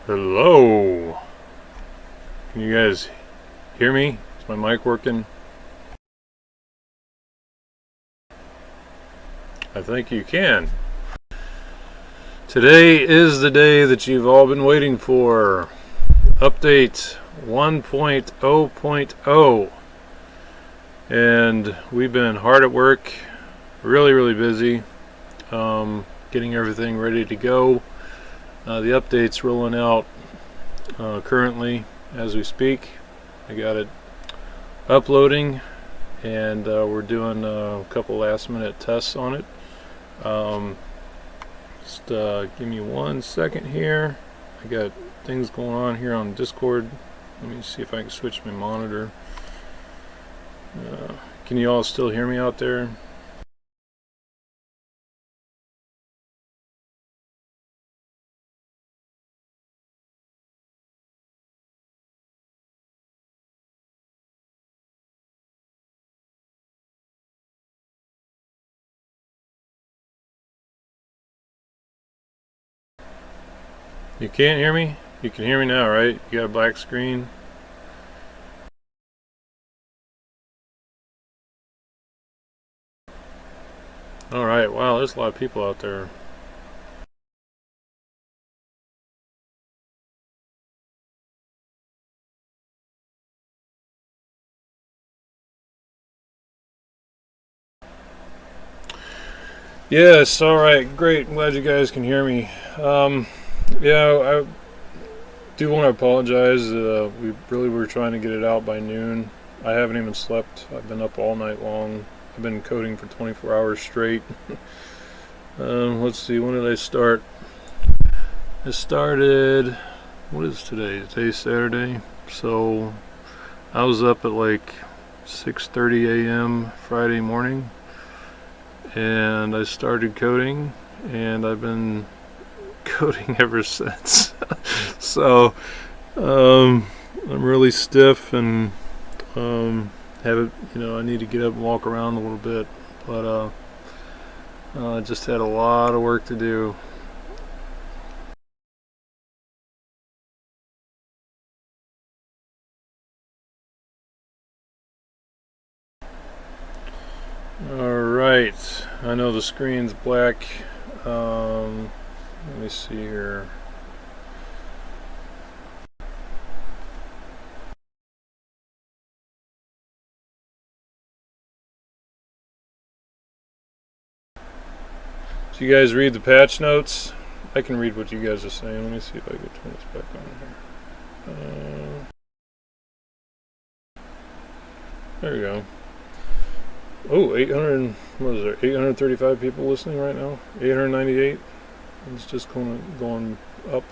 Hello. Can you guys hear me? Is my mic working? I think you can. Today is the day that you've all been waiting for. Update 1.0.0. And we've been hard at work, really busy, getting everything ready to go. The update's rolling out currently as we speak. I got it uploading, and we're doing a couple last minute tests on it. Just give me 1 second here. I got things going on here on Discord. Let me see if I can switch my monitor. Can you all still hear me out there? You can't hear me? You can hear me now, right? You got a black screen? Alright, wow, there's a lot of people out there. Yes, alright, great. I'm glad you guys can hear me. Yeah, I do want to apologize. We really were trying to get it out by noon. I haven't even slept. I've been up all night long. I've been coding for 24 hours straight. Let's see, when did I start? I started, what is today? Today's Saturday. So I was up at like 6:30 a.m. Friday morning, and I started coding, and I've been coding ever since. So I'm really stiff, and have it, I need to get up and walk around a little bit, but I just had a lot of work to do. Alright, I know the screen's black. Let me see here. Do you guys read the patch notes? I can read what you guys are saying. Let me see if I can turn this back on here. There we go. Oh, 800, what is there? 835 people listening right now? 898? It's just going up.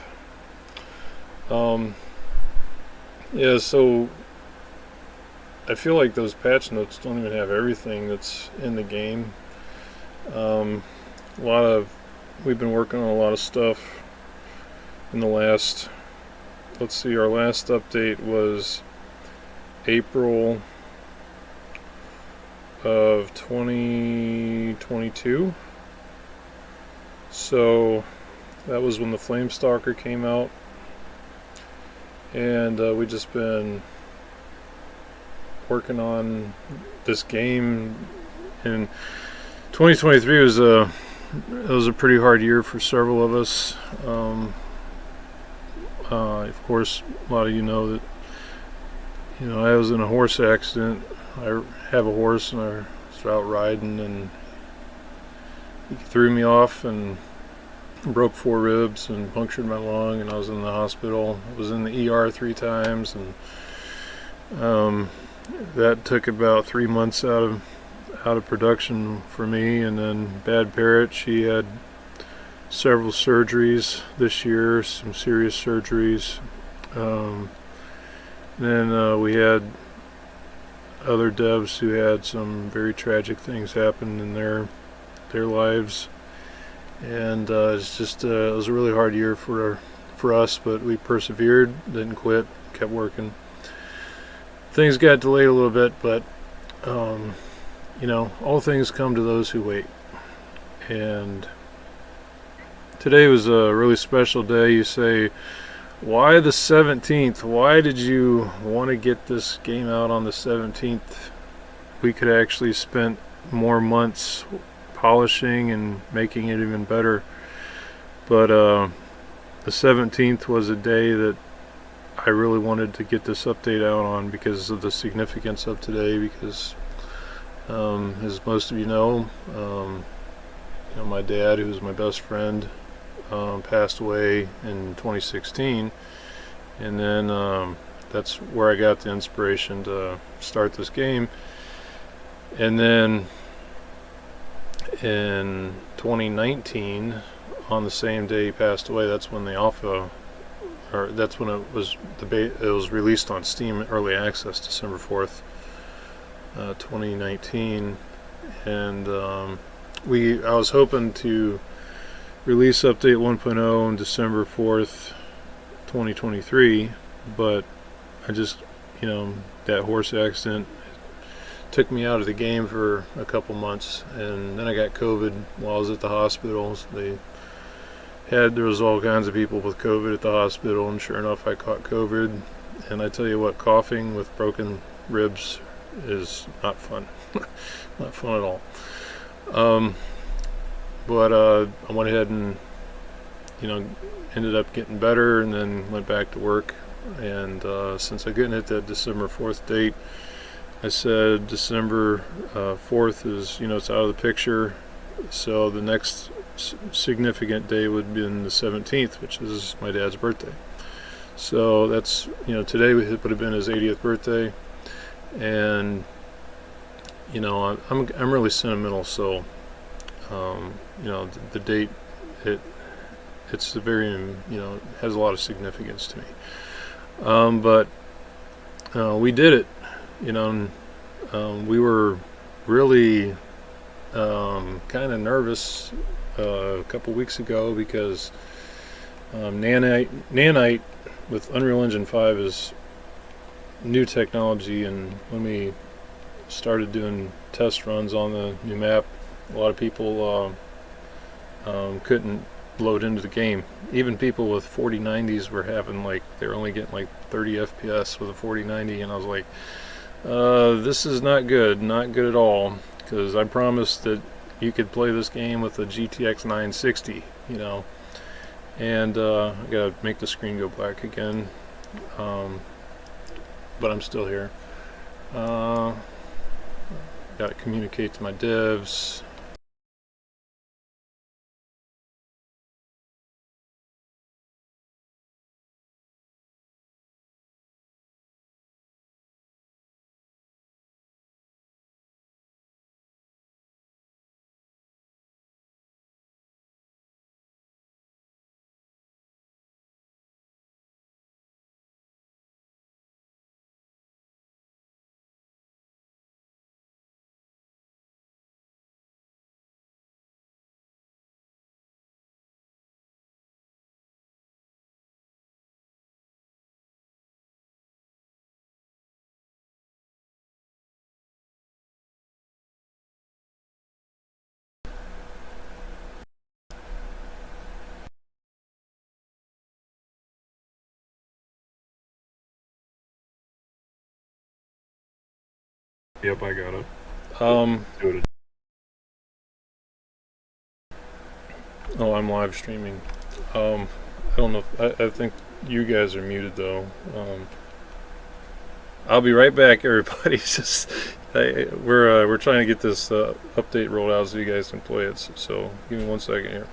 Yeah, so I feel like those patch notes don't even have everything that's in the game. We've been working on a lot of stuff in the last, let's see, our last update was April of 2022. So that was when the Flamestalker came out, and we just been working on this game. And 2023 was a pretty hard year for several of us. Of course, a lot of you know that I was in a horse accident. I have a horse, and I was out riding, and he threw me off and broke 4 ribs and punctured my lung, and I was in the hospital. I was in the ER 3 times, and that took about 3 months out of production for me. And then Bad Parrot, she had several surgeries this year, some serious surgeries. Then we had other devs who had some very tragic things happen in their lives, and it's just it was a really hard year for us, but we persevered, didn't quit, kept working. Things got delayed a little bit, but all things come to those who wait. And today was a really special day. You say, Why the 17th? Why did you want to get this game out on the 17th? We could actually spent more months polishing and making it even better. But the 17th was a day that I really wanted to get this update out on because of the significance of today. Because, as most of you know, my dad, who's my best friend, passed away in 2016, and then that's where I got the inspiration to start this game. And then in 2019, on the same day he passed away, that's when the alpha, or that's when it was it was released on Steam early access, December 4th, 2019, and I was hoping to release update 1.0 on December 4th, 2023, but I just, that horse accident took me out of the game for a couple months, and then I got COVID while I was at the hospital. So there was all kinds of people with COVID at the hospital, and sure enough, I caught COVID. And I tell you what, coughing with broken ribs is not fun. Not fun at all. But I went ahead and, ended up getting better, and then went back to work. And since I couldn't hit that December 4th date, I said December 4th is, it's out of the picture. So the next significant day would be the 17th, which is my dad's birthday. So that's, today would have been his 80th birthday. And, I'm really sentimental. So, the date, it's a very, it has a lot of significance to me. But we did it. We were really kind of nervous a couple weeks ago because Nanite with Unreal Engine 5 is new technology, and when we started doing test runs on the new map, a lot of people couldn't load into the game. Even people with 4090s were having they were only getting 30 FPS with a 4090, and I was like, this is not good at all, because I promised that you could play this game with a GTX 960, and I gotta make the screen go black again, but I'm still here. Gotta communicate to my devs. Yep, I got it. Oh, I'm live streaming. I don't know. I think you guys are muted though. I'll be right back, everybody. Just we're trying to get this update rolled out so you guys can play it. So give me 1 second here.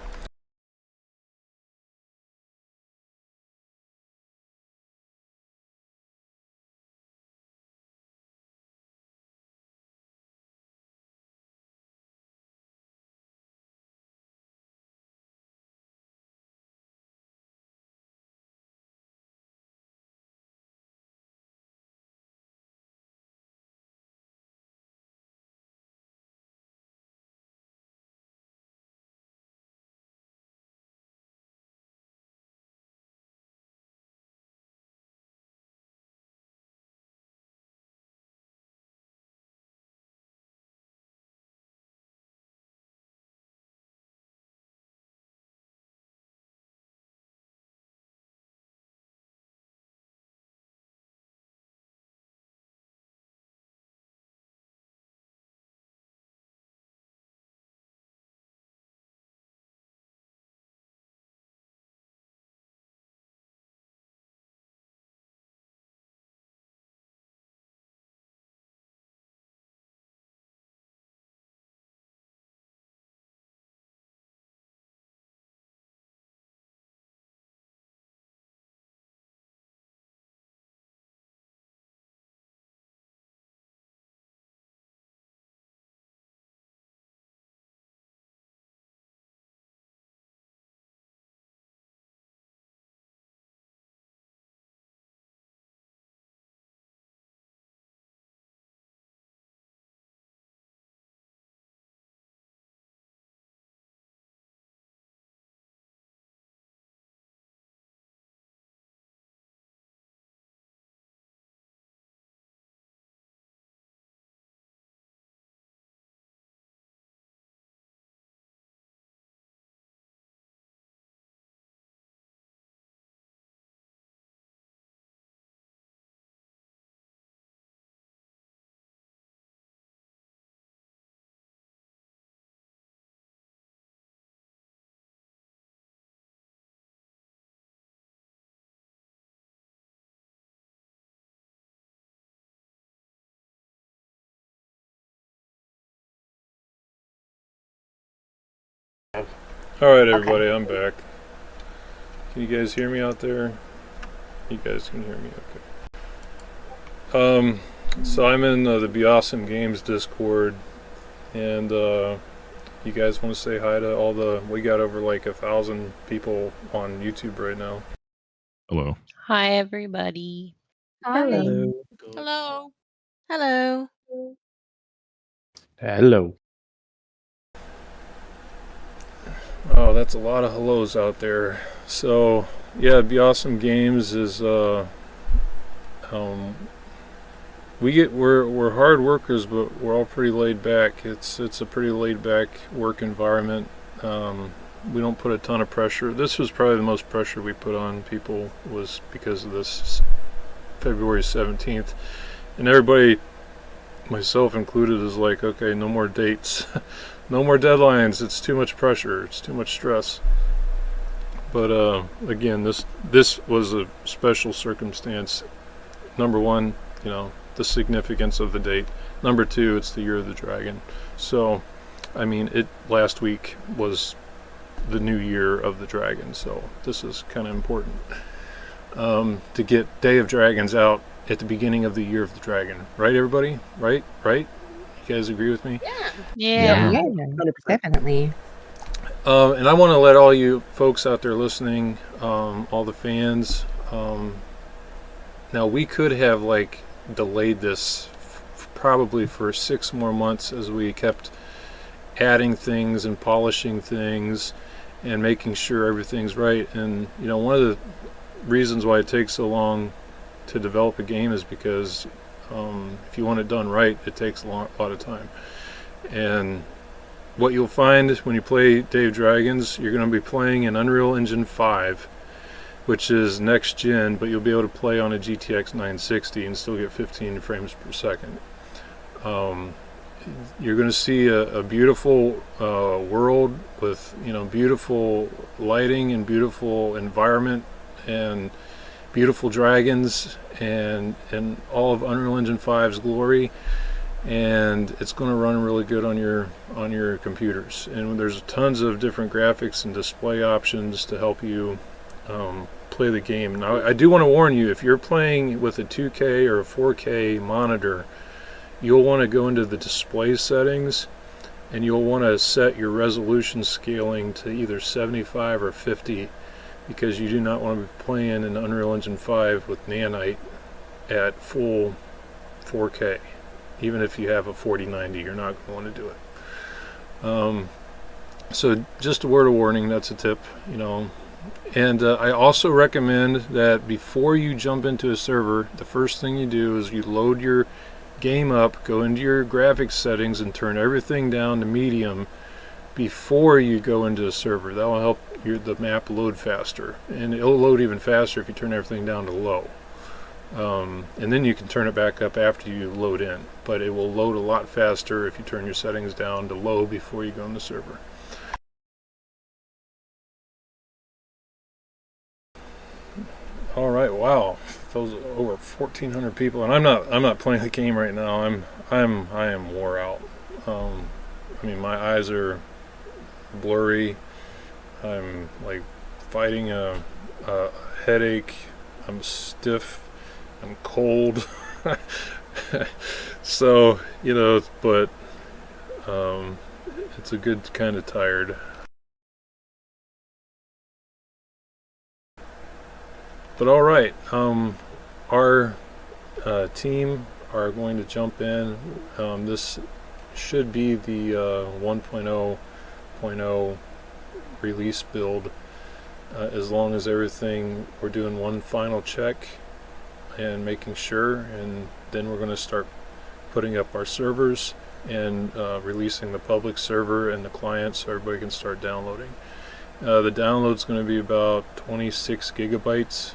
All right, everybody, I'm back. Can you guys hear me out there? You guys can hear me, okay. So I'm in the Be Awesome Games Discord, and you guys want to say hi to all the? We got over like 1,000 people on YouTube right now. Hello. Hi, everybody. Hello. Hello. Hello. Hello. Oh, that's a lot of hellos out there. So yeah, Be Awesome Games is we're hard workers, but we're all pretty laid back. It's a pretty laid back work environment. We don't put a ton of pressure. This was probably the most pressure we put on people was because of this February 17th, and everybody, myself included, is like, okay, no more dates, no more deadlines. It's too much pressure. It's too much stress. But again, this was a special circumstance. Number one, the significance of the date. Number two, it's the year of the dragon. So, I mean, last week was the new year of the dragon. So this is kind of important to get Day of Dragons out at the beginning of the year of the dragon. Right, everybody? Right? You guys agree with me? Yeah. Yeah, definitely. And I want to let all you folks out there listening, all the fans, now we could have delayed this probably for 6 more months as we kept adding things and polishing things and making sure everything's right. And one of the reasons why it takes so long to develop a game is because if you want it done right, it takes a lot of time. And what you'll find when you play Day of Dragons, you're going to be playing in Unreal Engine 5, which is next gen, but you'll be able to play on a GTX 960 and still get 15 frames per second. You're going to see a beautiful world with beautiful lighting and beautiful environment and beautiful dragons and all of Unreal Engine 5's glory, and it's going to run really good on your computers. And there's tons of different graphics and display options to help you play the game. Now, I do want to warn you, if you're playing with a 2K or a 4K monitor, you'll want to go into the display settings and you'll want to set your resolution scaling to either 75 or 50, because you do not want to be playing in Unreal Engine 5 with Nanite at full 4K. Even if you have a 4090, you're not going to want to do it. So just a word of warning, that's a tip, And I also recommend that before you jump into a server, the first thing you do is you load your game up, go into your graphics settings and turn everything down to medium before you go into a server. That will help the map load faster, and it'll load even faster if you turn everything down to low. And then you can turn it back up after you load in, but it will load a lot faster if you turn your settings down to low before you go in the server. All right, wow, those over 1,400 people, and I'm not playing the game right now. I am wore out. I mean, my eyes are blurry. I'm like fighting a headache. I'm stiff. I'm cold. So but it's a good kind of tired. But all right, our team are going to jump in. This should be the 1.0.0 release build, as long as everything, we're doing one final check and making sure, and then we're going to start putting up our servers and releasing the public server and the client so everybody can start downloading. The download's going to be about 26 gigabytes,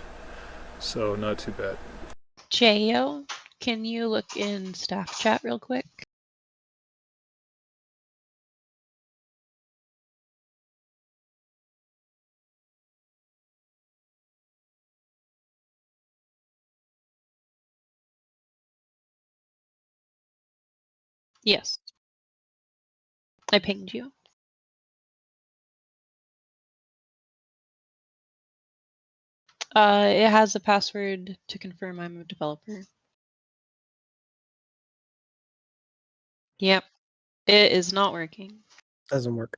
so not too bad. Jayo, can you look in staff chat real quick? Yes. I pinged you. It has a password to confirm I'm a developer. Yep. It is not working. Doesn't work.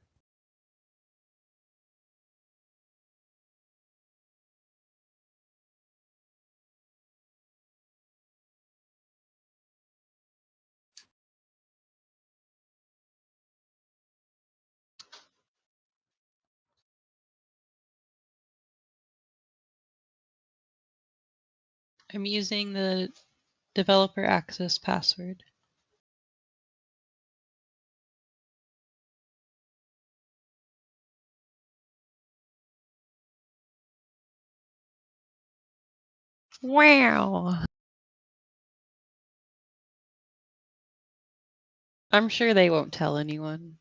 I'm using the developer access password. Wow. I'm sure they won't tell anyone.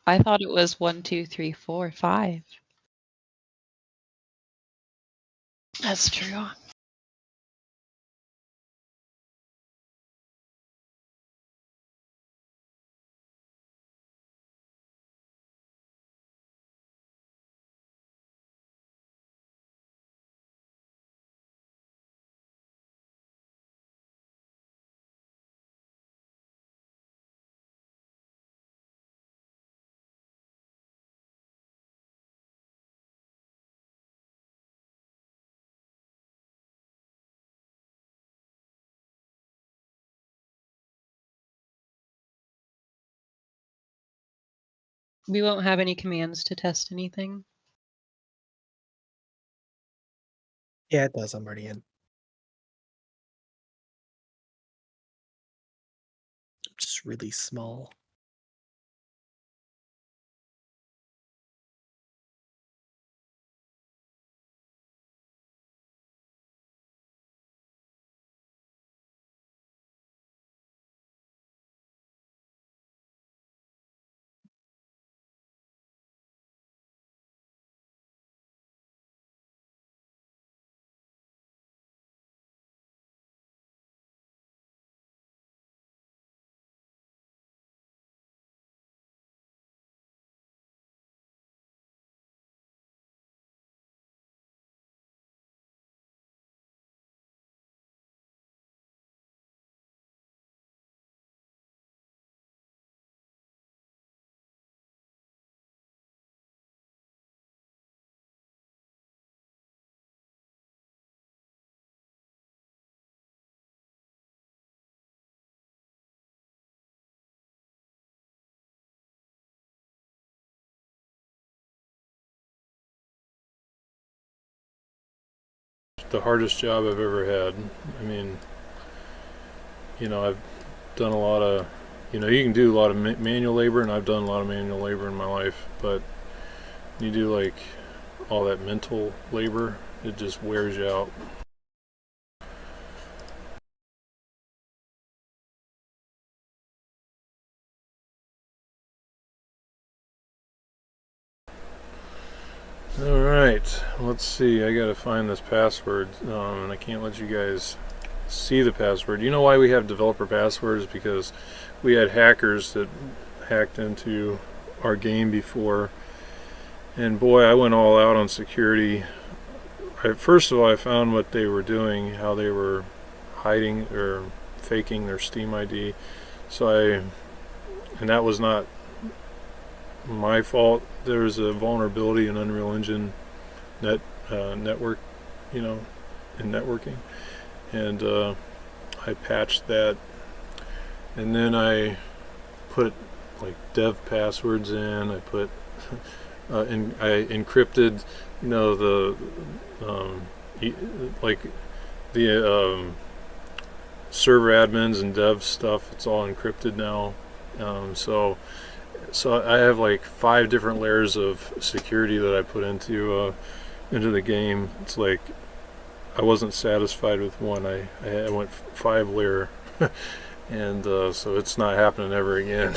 I thought it was 1, 2, 3, 4, 5. That's true. We won't have any commands to test anything. Yeah, it does. I'm already in. Just really small. The hardest job I've ever had. I mean, I've done a lot of, you can do a lot of manual labor, and I've done a lot of manual labor in my life, but you do like all that mental labor, it just wears you out. Alright, let's see, I gotta find this password, and I can't let you guys see the password. You know why we have developer passwords? Because we had hackers that hacked into our game before, and boy, I went all out on security. First of all, I found what they were doing, how they were hiding or faking their Steam ID. And that was not my fault. There was a vulnerability in Unreal Engine network, in networking, and I patched that, and then I put like dev passwords in. I put and I encrypted, the like the server admins and dev stuff. It's all encrypted now. So I have like 5 different layers of security that I put into the game. It's like I wasn't satisfied with one. I went 5 layer, and so it's not happening ever again.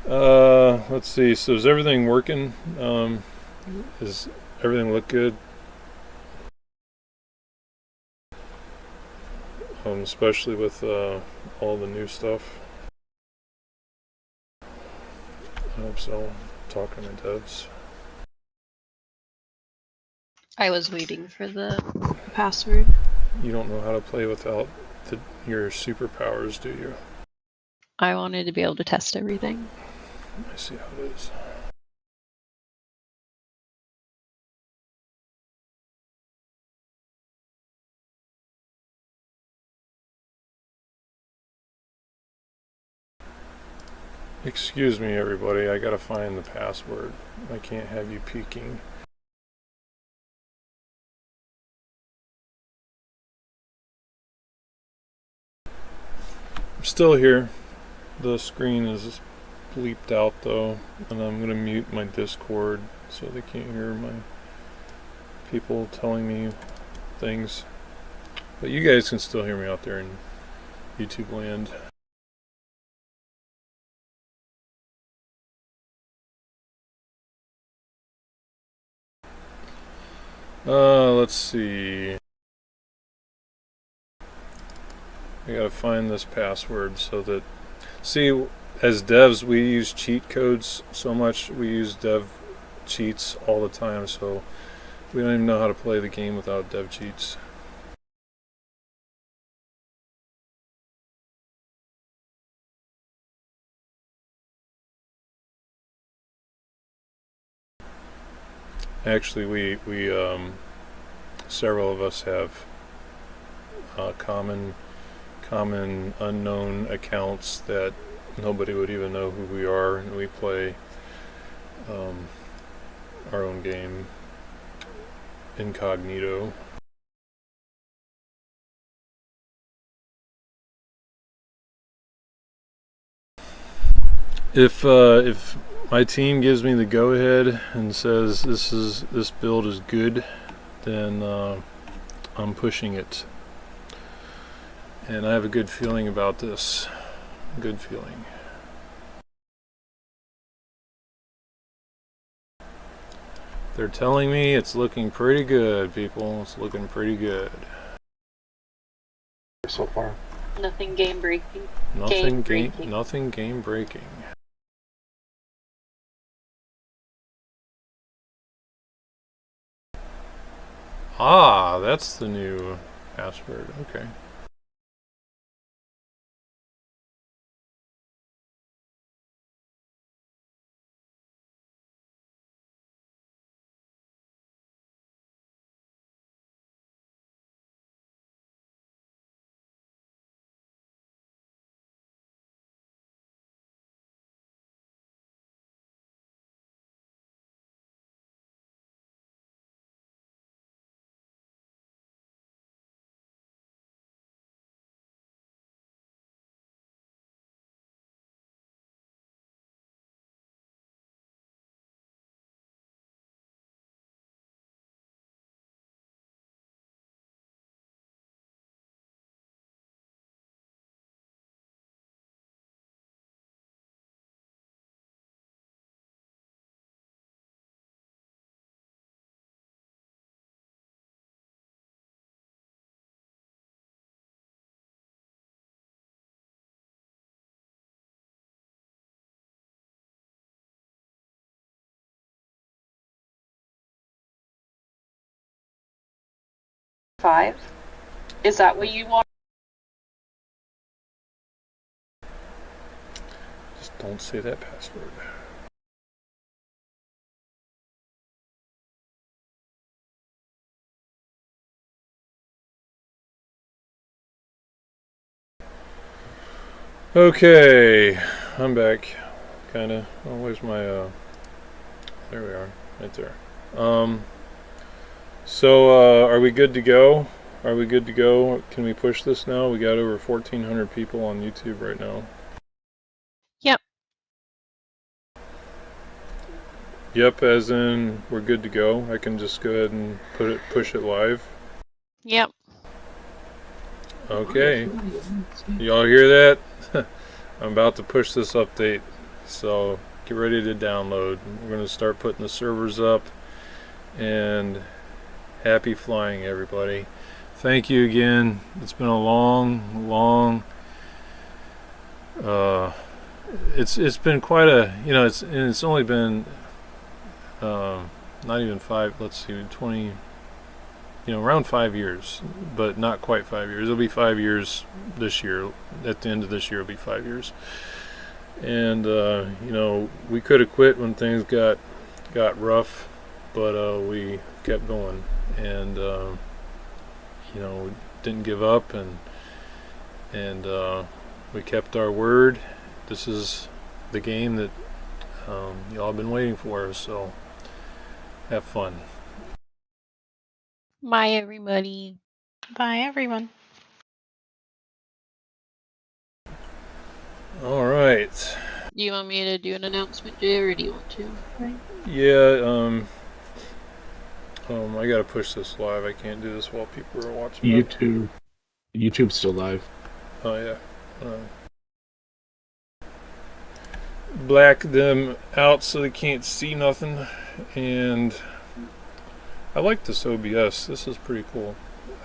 Let's see. So is everything working? Does everything look good? Especially with all the new stuff. hope so. Talking to my devs. I was waiting for the password. You don't know how to play without your superpowers, do you? I wanted to be able to test everything. I see how it is. Excuse me, everybody. I gotta find the password. I can't have you peeking. I'm still here. The screen is bleeped out though, and I'm gonna mute my Discord so they can't hear my people telling me things. But you guys can still hear me out there in YouTube land. Let's see. I gotta find this password so that, see, as devs we use cheat codes so much. We use dev cheats all the time, so we don't even know how to play the game without dev cheats. Actually, we several of us have common unknown accounts that nobody would even know who we are, and we play our own game incognito. If my team gives me the go ahead and says this build is good, then I'm pushing it. And I have a good feeling about this. Good feeling. They're telling me it's looking pretty good, people. It's looking pretty good. So far. Nothing game breaking. Nothing breaking. Nothing game breaking. Ah, that's the new password. Okay. Five? Is that what you want? Just don't say that password. Okay, I'm back. Kinda. Oh, where's my there we are. Right there. So are we good to go? Are we good to go? Can we push this now? We got over 1,400 people on YouTube right now. Yep. Yep, as in we're good to go. I can just go ahead and push it live. Yep. Okay. Y'all hear that? I'm about to push this update. So get ready to download. We're going to start putting the servers up, and happy flying, everybody. Thank you again. It's been a long it's been quite a, it's only been not even 5. Let's see, 20. Around 5 years, but not quite 5 years. It'll be 5 years this year. At the end of this year, it'll be 5 years. And we could have quit when things got rough, but we kept going, and we didn't give up, and we kept our word. This is the game that y'all have been waiting for. So have fun. Bye, everybody. Bye, everyone. All right. Do you want me to do an announcement, Jay, or do you want to? Yeah. I gotta push this live. I can't do this while people are watching. YouTube's still live. Oh yeah. Black them out so they can't see nothing, and I like this OBS. This is pretty cool.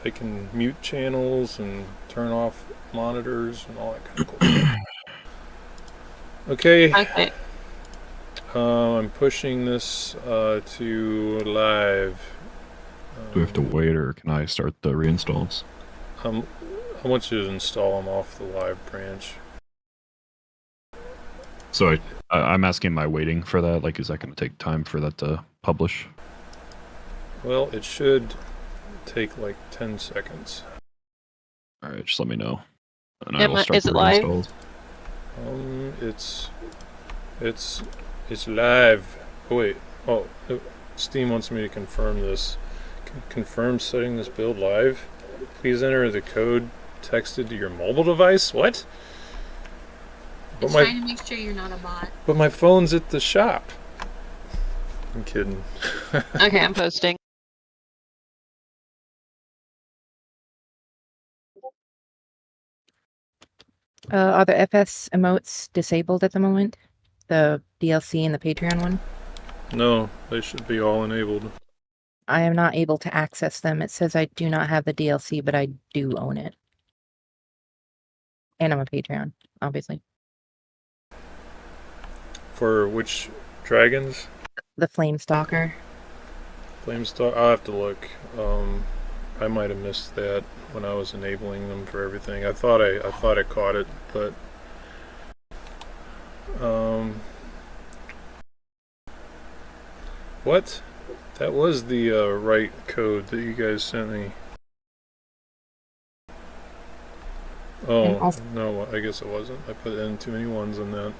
I can mute channels and turn off monitors and all that kind of cool stuff. Okay. Okay. I'm pushing this to live. Do we have to wait, or can I start the reinstalls? I want you to install them off the live branch. So I'm asking, am I waiting for that? Like, is that going to take time for that to publish? Well, it should take like 10 seconds. All right, just let me know, and I will start is the it live? Reinstalls. It's live. Oh wait. Oh, Steam wants me to confirm this. Confirm setting this build live. Please enter the code texted to your mobile device. What? It's trying to make sure you're not a bot. But my phone's at the shop. I'm kidding. Okay, I'm posting. Are the FS emotes disabled at the moment? The DLC and the Patreon one? No, they should be all enabled. I am not able to access them. It says I do not have the DLC, but I do own it. And I'm a Patreon, obviously. For which dragons? The Flamestalker. Flamestalker? I'll have to look. I might have missed that when I was enabling them for everything. I thought I caught it, but what? That was the right code that you guys sent me. Oh, no, I guess it wasn't. I put in too many ones on that.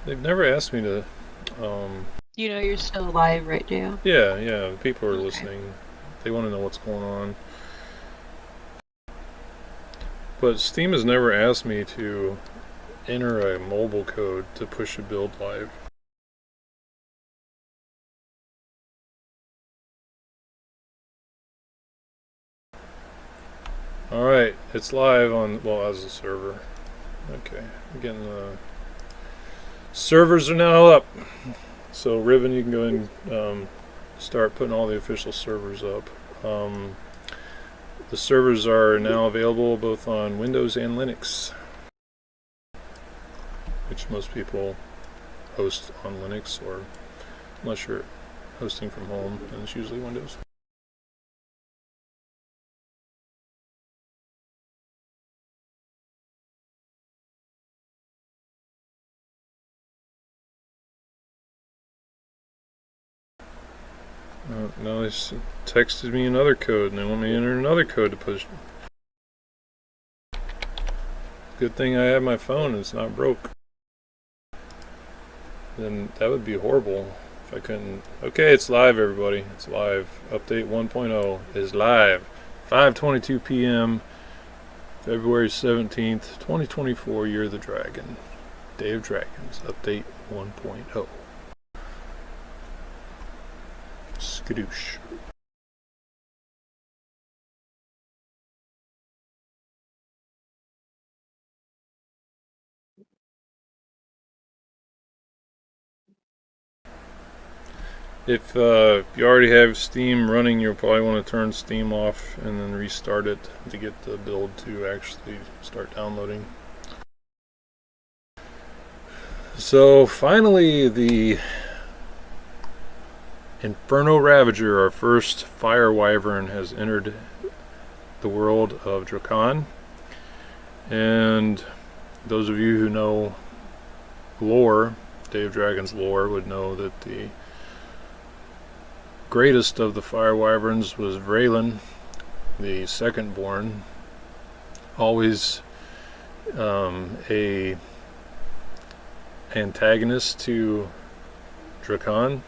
They've never asked me to, You know you're still live, right, Jay? Yeah, people are listening. They want to know what's going on. But Steam has never asked me to enter a mobile code to push a build live. Alright, it's live on, well, as a server. Okay, I'm getting the servers are now up. So Riven, you can go ahead and start putting all the official servers up. The servers are now available both on Windows and Linux, which most people host on Linux, or unless you're hosting from home, then it's usually Windows. Now they texted me another code, and they want me to enter another code to push. Good thing I have my phone and it's not broke. Then that would be horrible if I couldn't. Okay, it's live, everybody. It's live. Update 1.0 is live. 5:22 p.m. February 17th, 2024. Year of the Dragon. Day of Dragons. Update 1.0. Skadoosh. If you already have Steam running, you'll probably want to turn Steam off and then restart it to get the build to actually start downloading. So finally, the Inferno Ravager, our first fire wyvern, has entered the world of Drakan. And those of you who know lore, Dave Dragon's lore, would know that the greatest of the fire wyverns was Vraylin, the second born. Always a antagonist to Drakan.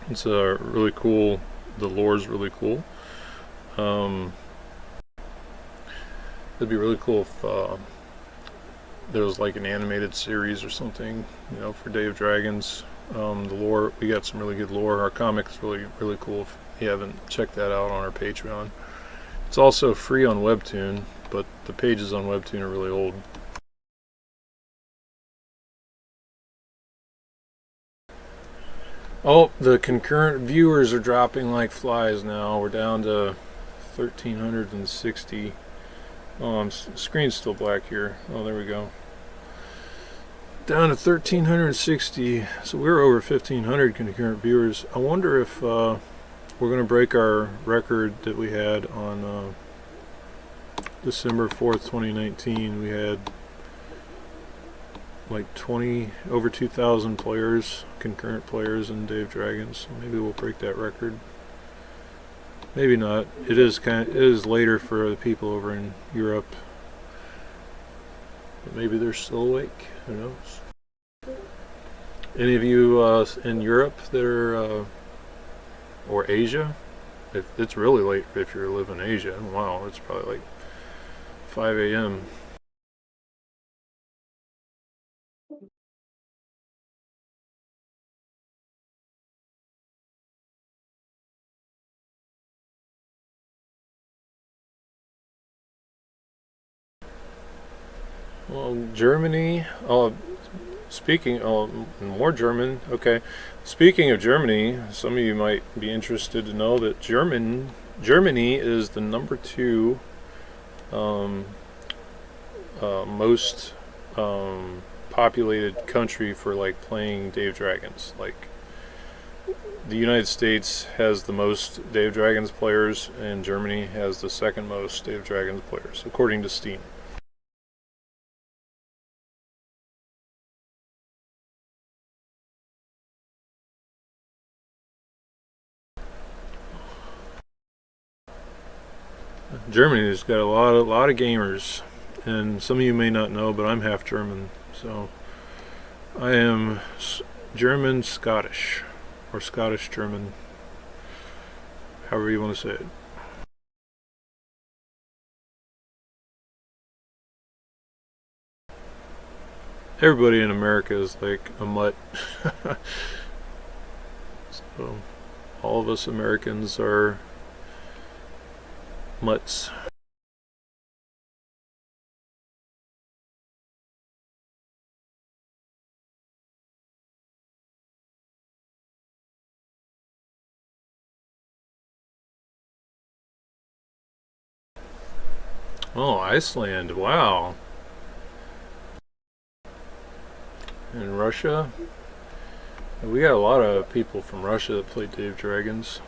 It's a really cool. The lore's really cool. It'd be really cool if there was like an animated series or something, you know, for Dave Dragons. The lore, we got some really good lore. Our comic is really cool. If you haven't checked that out on our Patreon, it's also free on Webtoon, but the pages on Webtoon are really old. Oh, the concurrent viewers are dropping like flies now. We're down to 1,360. Oh, screen's still black here. Oh, there we go. Down to 1,360. So we're over 1,500 concurrent viewers. I wonder if we're going to break our record that we had on December 4th, 2019. We had like over 2,000 players, concurrent players in Dave Dragons. So maybe we'll break that record. Maybe not. It is later for the people over in Europe. But maybe they're still awake. Who knows? Any of you in Europe that are or Asia? It's really late if you live in Asia. Wow, it's probably like 5 a.m. Well, Germany. Speaking more German. Okay. Speaking of Germany, some of you might be interested to know that Germany is the number 2 most populated country for like playing Dave Dragons. Like the United States has the most Dave Dragons players, and Germany has the second most Dave Dragons players, according to Steam. Germany's got a lot of gamers, and some of you may not know, but I'm half German, so I am German Scottish, or Scottish German, however you want to say it. Everybody in America is like a mutt. So all of us Americans are mutts. Oh, Iceland, wow. And Russia. We got a lot of people from Russia that play Dave Dragons.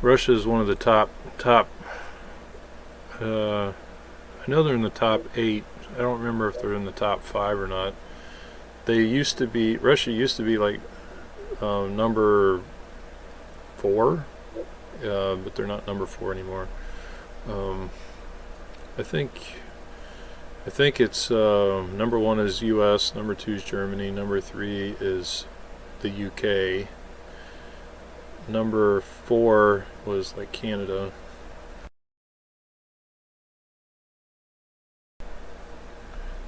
Russia is one of the top. I know they're in the top 8. I don't remember if they're in the top 5 or not. Russia used to be like number 4, but they're not number 4 anymore. I think it's number 1 is U.S., number 2 is Germany, number 3 is the UK, number 4 was like Canada.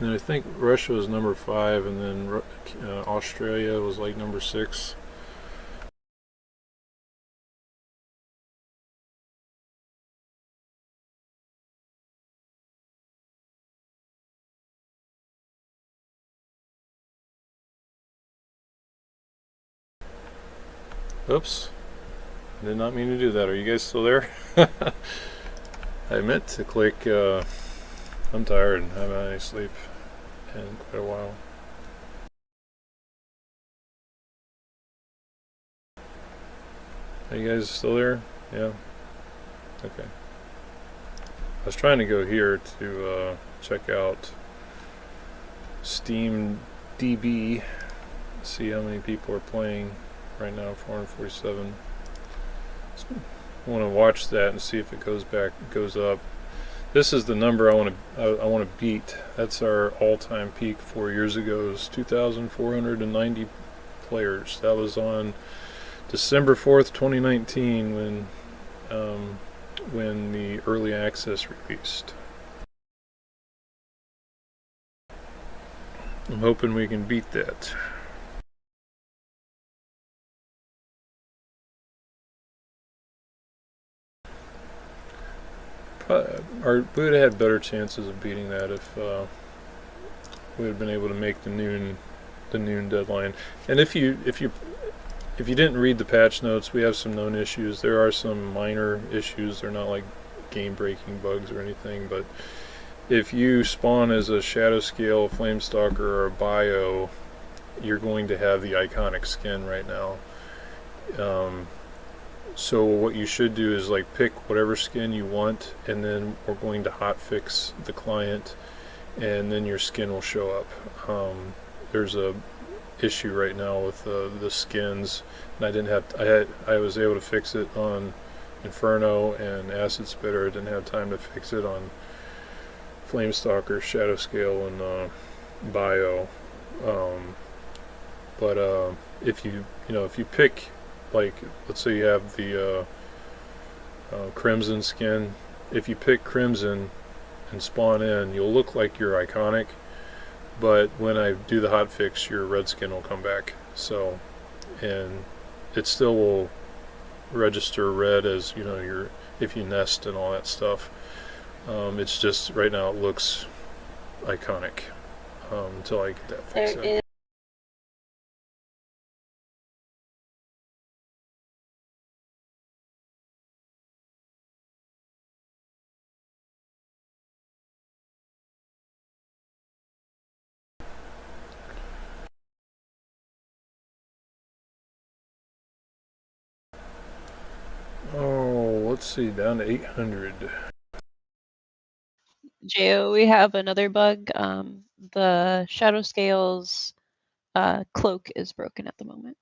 And I think Russia was number 5, and then Australia was like number 6. Oops. Did not mean to do that. Are you guys still there? I meant to click I'm tired. I haven't had any sleep in quite a while. Are you guys still there? Yeah? Okay. I was trying to go here to check out Steam DB, see how many people are playing right now. 447. I want to watch that and see if it goes up. This is the number I want to beat. That's our all-time peak 4 years ago. It was 2,490 players. That was on December 4th, 2019, when the early access released. I'm hoping we can beat that. We would have had better chances of beating that if we had been able to make the noon deadline. And if you didn't read the patch notes, we have some known issues. There are some minor issues. They're not like game-breaking bugs or anything, but if you spawn as a Shadow Scale, Flamestalker, or a Bio, you're going to have the iconic skin right now. So what you should do is like pick whatever skin you want, and then we're going to hotfix the client, and then your skin will show up. There's a issue right now with the skins, and I was able to fix it on Inferno and Acid Spitter. I didn't have time to fix it on Flamestalker, Shadow Scale, and Bio. But if you pick, like, let's say you have the Crimson skin. If you pick Crimson and spawn in, you'll look like you're iconic, but when I do the hotfix, your red skin will come back. So, and it still will register red as, if you nest and all that stuff. It's just right now it looks iconic until I get that fixed up. Oh, let's see, down to 800. Jo, we have another bug. The Shadow Scales cloak is broken at the moment.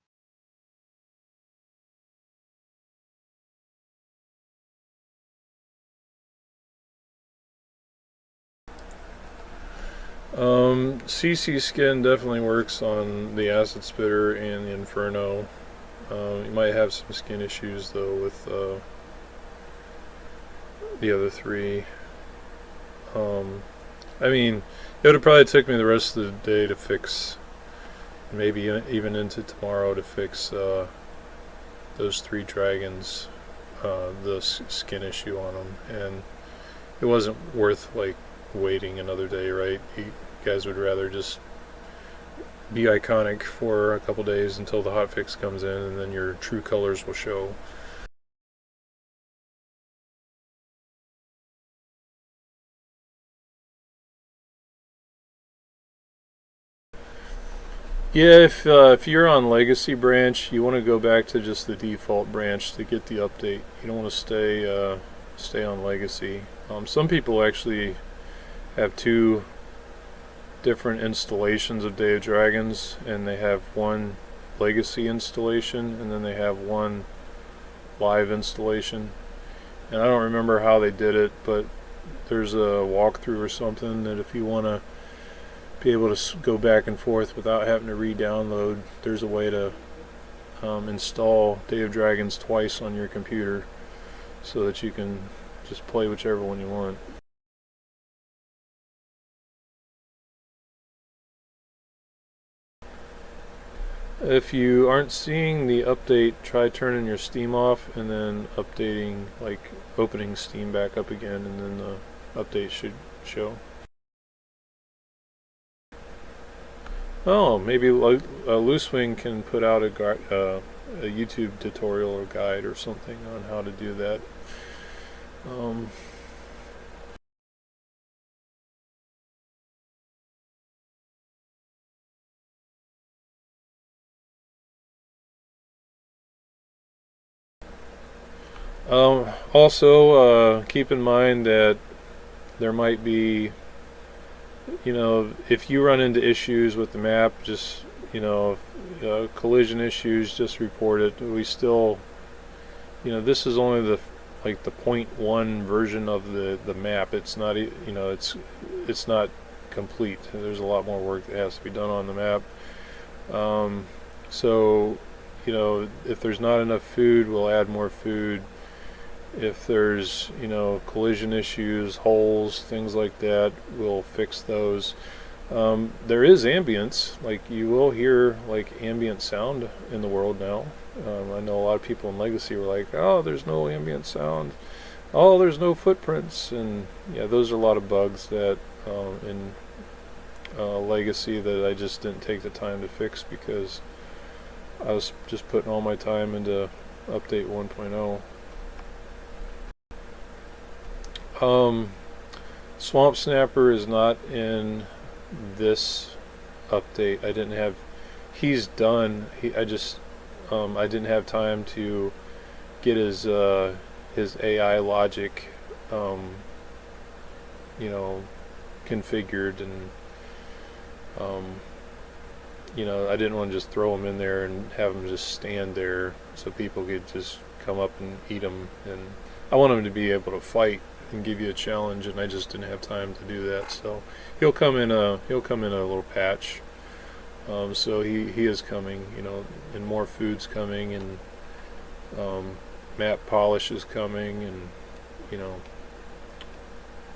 CC skin definitely works on the Acid Spitter and the Inferno. You might have some skin issues though with the other three. I mean, it would have probably took me the rest of the day to fix, maybe even into tomorrow, to fix those 3 dragons, the skin issue on them, and it wasn't worth like waiting another day, right? You guys would rather just be iconic for a couple days until the hotfix comes in, and then your true colors will show. Yeah, if you're on Legacy branch, you want to go back to just the default branch to get the update. You don't want to stay on Legacy. Some people actually have 2 different installations of Day of Dragons, and they have one Legacy installation, and then they have one live installation. And I don't remember how they did it, but there's a walkthrough or something that if you want to be able to go back and forth without having to re-download, there's a way to install Day of Dragons twice on your computer so that you can just play whichever one you want. If you aren't seeing the update, try turning your Steam off and then updating, like opening Steam back up again, and then the update should show. Oh, maybe Loosewing can put out a YouTube tutorial or guide or something on how to do that. Also, keep in mind that there might be, if you run into issues with the map, just, collision issues, just report it. We still, this is only the the 0.1 version of the map. It's not, it's not complete. There's a lot more work that has to be done on the map. So, if there's not enough food, we'll add more food. If there's, collision issues, holes, things like that, we'll fix those. There is ambience, like you will hear ambient sound in the world now. I know a lot of people in Legacy were like, oh, there's no ambient sound. Oh, there's no footprints. And yeah, those are a lot of bugs that in Legacy that I just didn't take the time to fix because I was just putting all my time into update 1.0. Swamp Snapper is not in this update. He's done. I didn't have time to get his AI logic, configured, and I didn't want to just throw him in there and have him just stand there so people could just come up and eat him. And I want him to be able to fight and give you a challenge, and I just didn't have time to do that. So he'll come in a little patch. So he is coming, and more food's coming, and map polish is coming, and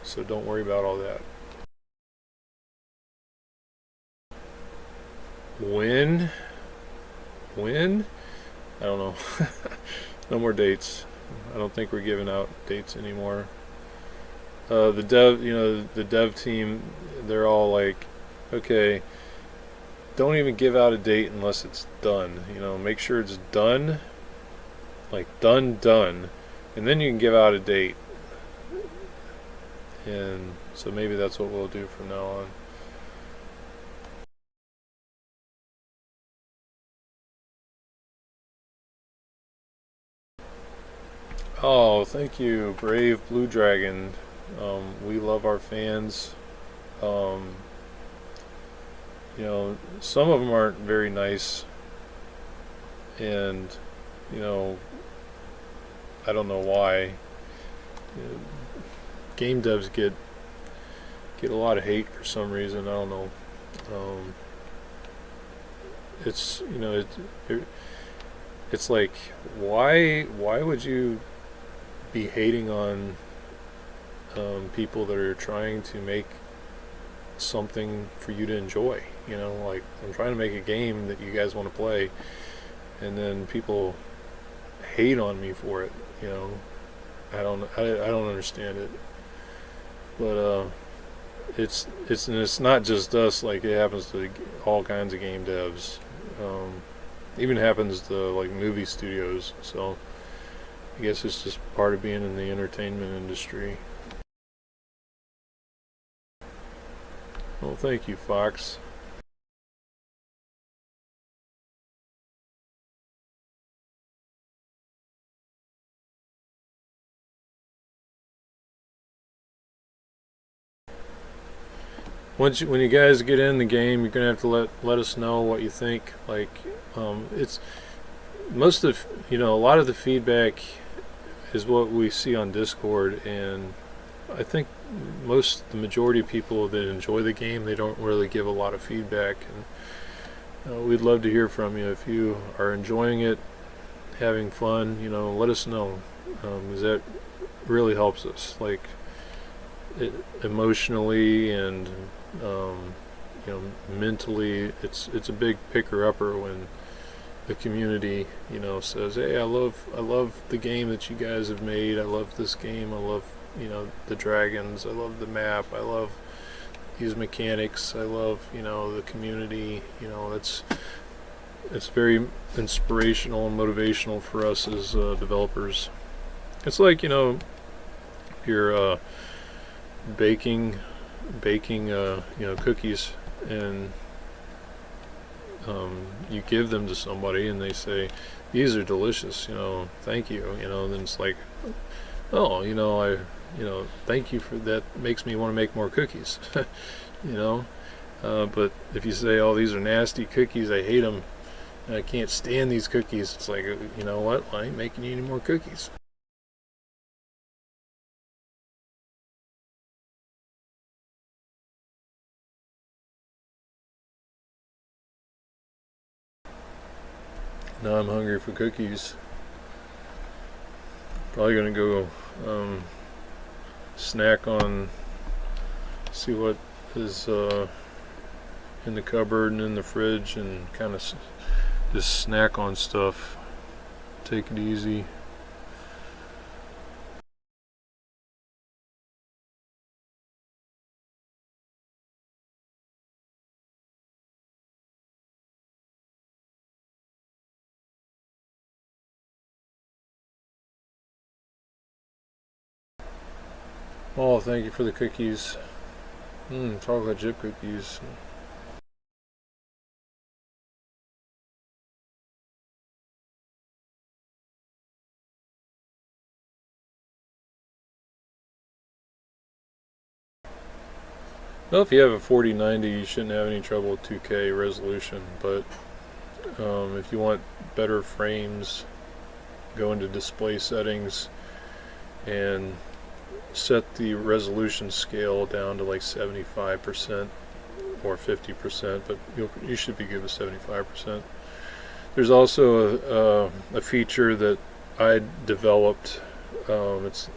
so don't worry about all that. When? I don't know. No more dates. I don't think we're giving out dates anymore. The dev team, they're all like, okay, don't even give out a date unless it's done. Make sure it's done, done, and then you can give out a date. And so maybe that's what we'll do from now on. Oh, thank you, Brave Blue Dragon. We love our fans. Some of them aren't very nice, and I don't know why. Game devs get a lot of hate for some reason. I don't know. It's it's like, why would you be hating on people that are trying to make something for you to enjoy? I'm trying to make a game that you guys want to play, and then people hate on me for it. I don't understand it. But it's not just us. Like, it happens to all kinds of game devs. Even happens to movie studios. So I guess it's just part of being in the entertainment industry. Well, thank you, Fox. When you guys get in the game, you're gonna have to let us know what you think. It's most of a lot of the feedback is what we see on Discord, and I think the majority of people that enjoy the game, they don't really give a lot of feedback, and we'd love to hear from you. If you are enjoying it, having fun, let us know, because that really helps us, emotionally and mentally. It's a big picker-upper when the community says, hey, I love the game that you guys have made. I love this game. I love the dragons. I love the map. I love these mechanics. I love the community. It's very inspirational and motivational for us as developers. It's like if you're baking cookies, and you give them to somebody and they say, these are delicious, you know, thank you, you know, then it's like, oh, you know, thank you for that, makes me want to make more cookies, you know. But if you say, oh, these are nasty cookies, I hate them, I can't stand these cookies, it's like, you know what, I ain't making you any more cookies. Now I'm hungry for cookies. Probably gonna go snack on, see what is in the cupboard and in the fridge, and kind of just snack on stuff. Take it easy. Oh, thank you for the cookies. Chocolate chip cookies. Well, if you have a 4090, you shouldn't have any trouble with 2K resolution, but if you want better frames, go into display settings and set the resolution scale down to like 75% or 50%, but you should be good with 75%. There's also a feature that I developed. It's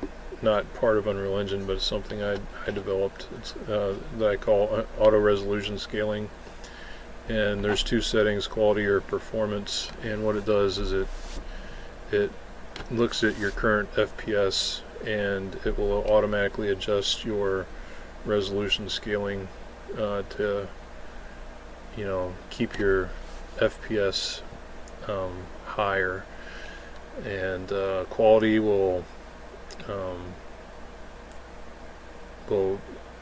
not part of Unreal Engine, but it's something I developed. It's that I call auto resolution scaling. And there's two settings: quality or performance. And what it does is it looks at your current FPS, and it will automatically adjust your resolution scaling to, you know, keep your FPS higher, and quality will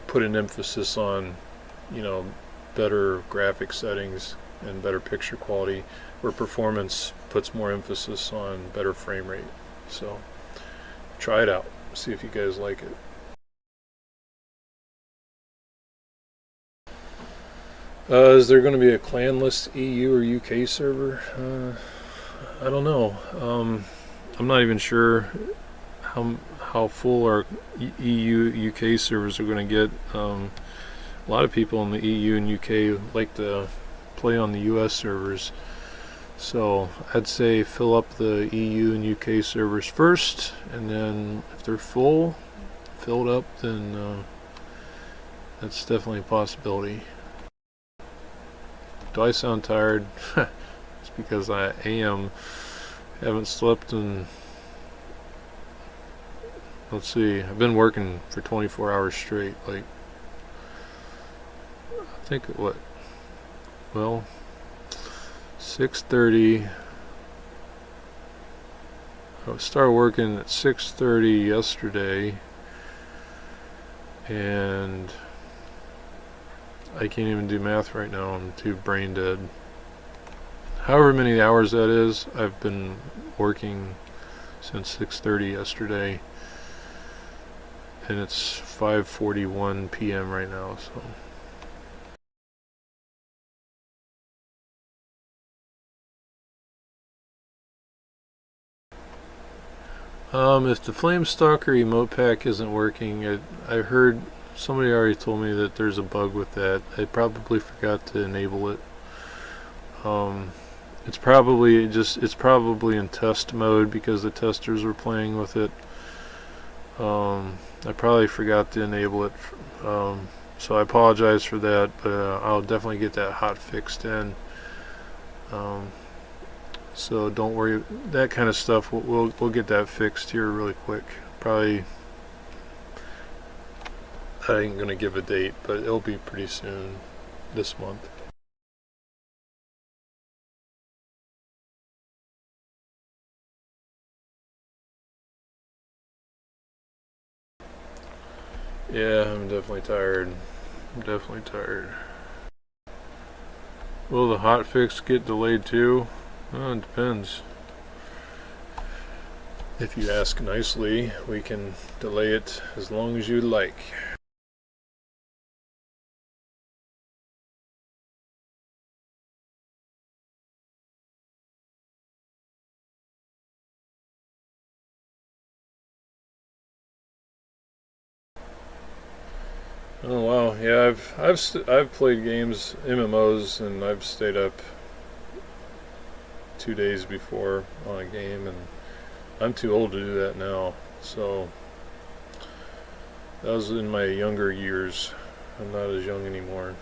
put an emphasis on, you know, better graphic settings and better picture quality, where performance puts more emphasis on better frame rate. So try it out, see if you guys like it. Is there going to be a clanless EU or UK server? I don't know. I'm not even sure how full our EU UK servers are going to get. A lot of people in the EU and UK like to play on the US servers, so I'd say fill up the EU and UK servers first, and then if they're filled up, then that's definitely a possibility. Do I sound tired? It's because I am. Haven't slept in, let's see, I've been working for 24 hours straight. Like, I think what? Well, 6:30. I started working at 6:30 yesterday, and I can't even do math right now. I'm too brain dead. However many hours that is, I've been working since 6:30 yesterday, and it's 5:41 p.m. right now, so. If the Flamestalker emote pack isn't working, I heard somebody already told me that there's a bug with that. I probably forgot to enable it. It's probably in test mode because the testers were playing with it. I probably forgot to enable it, so I apologize for that, but I'll definitely get that hot fixed in. So don't worry, that kind of stuff, we'll get that fixed here really quick. Probably, I ain't gonna give a date, but it'll be pretty soon this month. Yeah, I'm definitely tired. Will the hotfix get delayed too? Well, it depends. If you ask nicely, we can delay it as long as you'd like. Oh wow, yeah, I've played games, MMOs, and I've stayed up 2 days before on a game, and I'm too old to do that now. So that was in my younger years. I'm not as young anymore.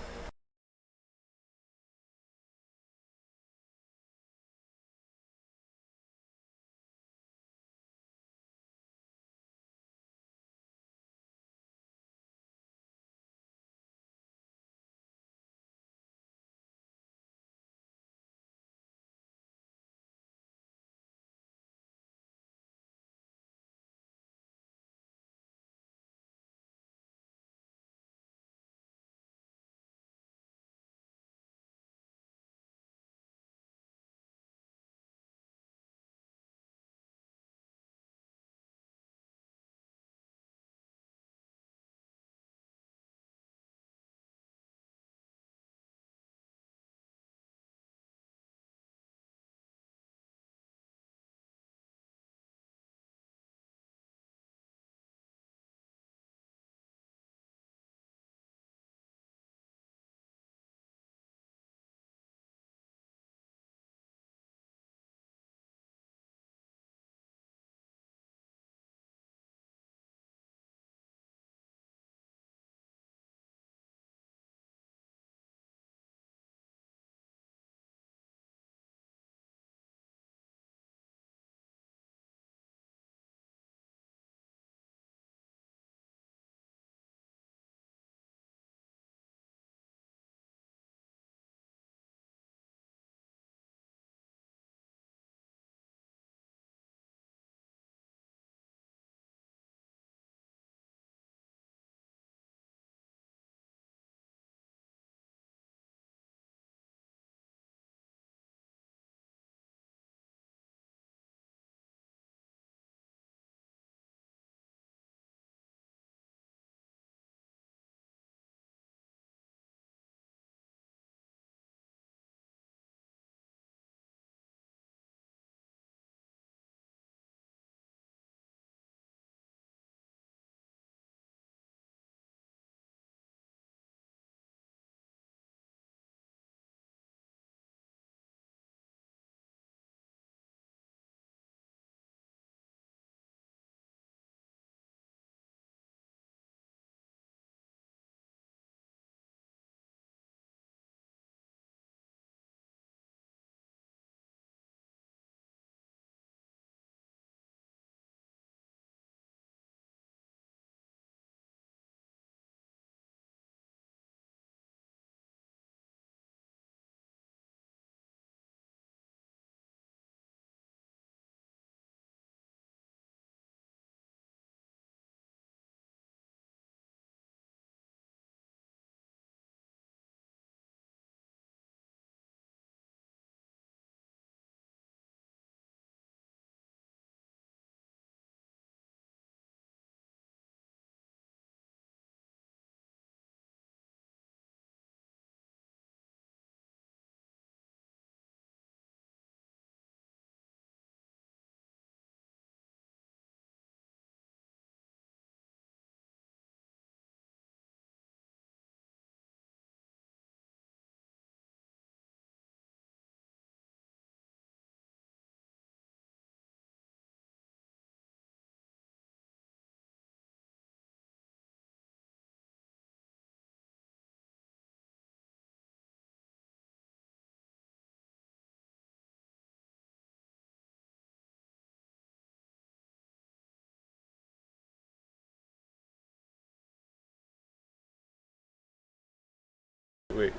Wait,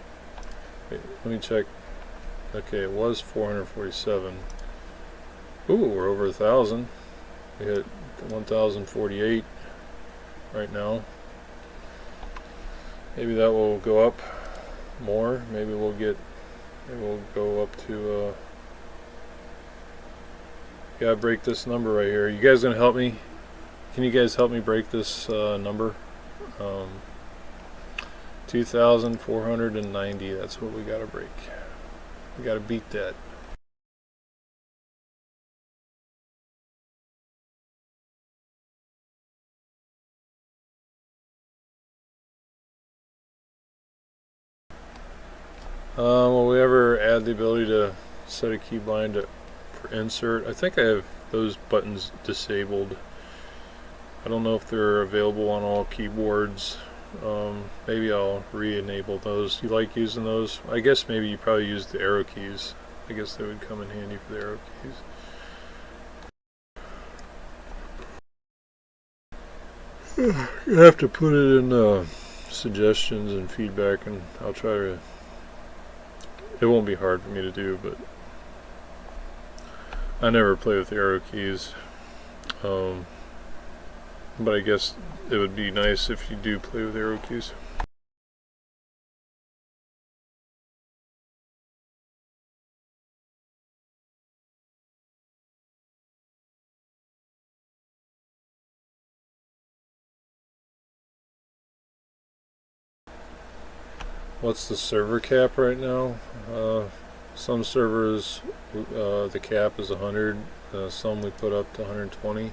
let me check. Okay, it was 447. Ooh, we're over 1,000. We hit 1,048 right now. Maybe that will go up more. Maybe we'll go up to Gotta break this number right here. You guys gonna help me? Can you guys help me break this number? 2,490. That's what we gotta break. We gotta beat that. Will we ever add the ability to set a keybind for insert? I think I have those buttons disabled. I don't know if they're available on all keyboards. Maybe I'll re-enable those. You like using those? I guess maybe you probably use the arrow keys. I guess they would come in handy for the arrow keys. You have to put it in suggestions and feedback, and I'll try to. It won't be hard for me to do, but I never play with the arrow keys. But I guess it would be nice if you do play with arrow keys. What's the server cap right now? Some servers, the cap is 100. Some we put up to 120.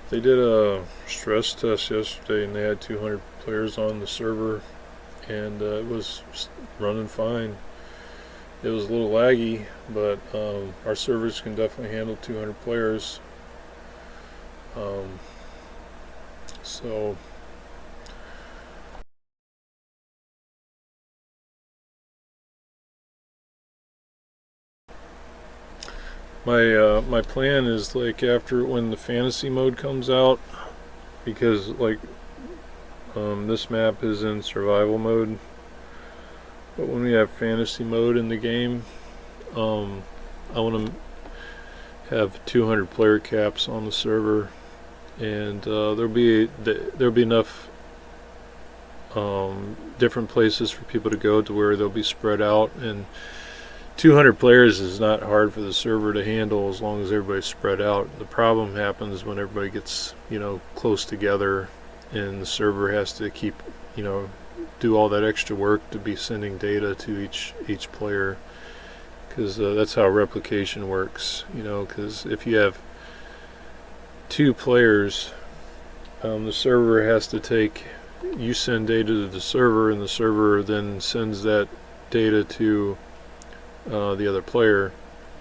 They did a stress test yesterday, and they had 200 players on the server, and it was running fine. It was a little laggy, but our servers can definitely handle 200 players. So my plan is, like, after when the fantasy mode comes out, because like this map is in survival mode, but when we have fantasy mode in the game, I want to have 200 player caps on the server, and there'll be enough different places for people to go to where they'll be spread out, and 200 players is not hard for the server to handle as long as everybody's spread out. The problem happens when everybody gets, close together, and the server has to keep, do all that extra work to be sending data to each player, because that's how replication works. Because if you have 2 players, the server has to you send data to the server, and the server then sends that data to the other player,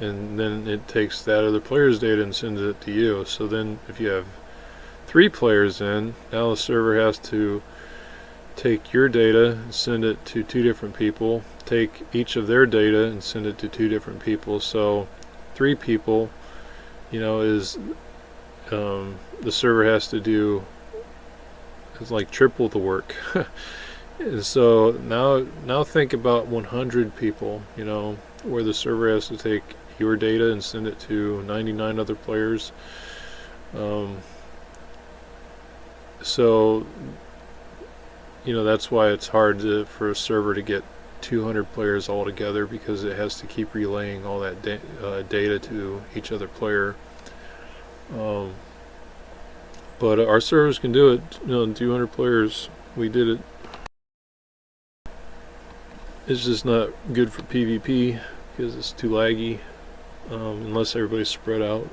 and then it takes that other player's data and sends it to you. So then if you have 3 players in, now the server has to take your data and send it to 2 different people, take each of their data and send it to 2 different people. So 3 people, is the server has to do, it's like triple the work. And so now think about 100 people, where the server has to take your data and send it to 99 other players. So that's why it's hard for a server to get 200 players all together, because it has to keep relaying all that data to each other player. But our servers can do it. 200 players, we did it. It's just not good for PvP because it's too laggy, unless everybody's spread out.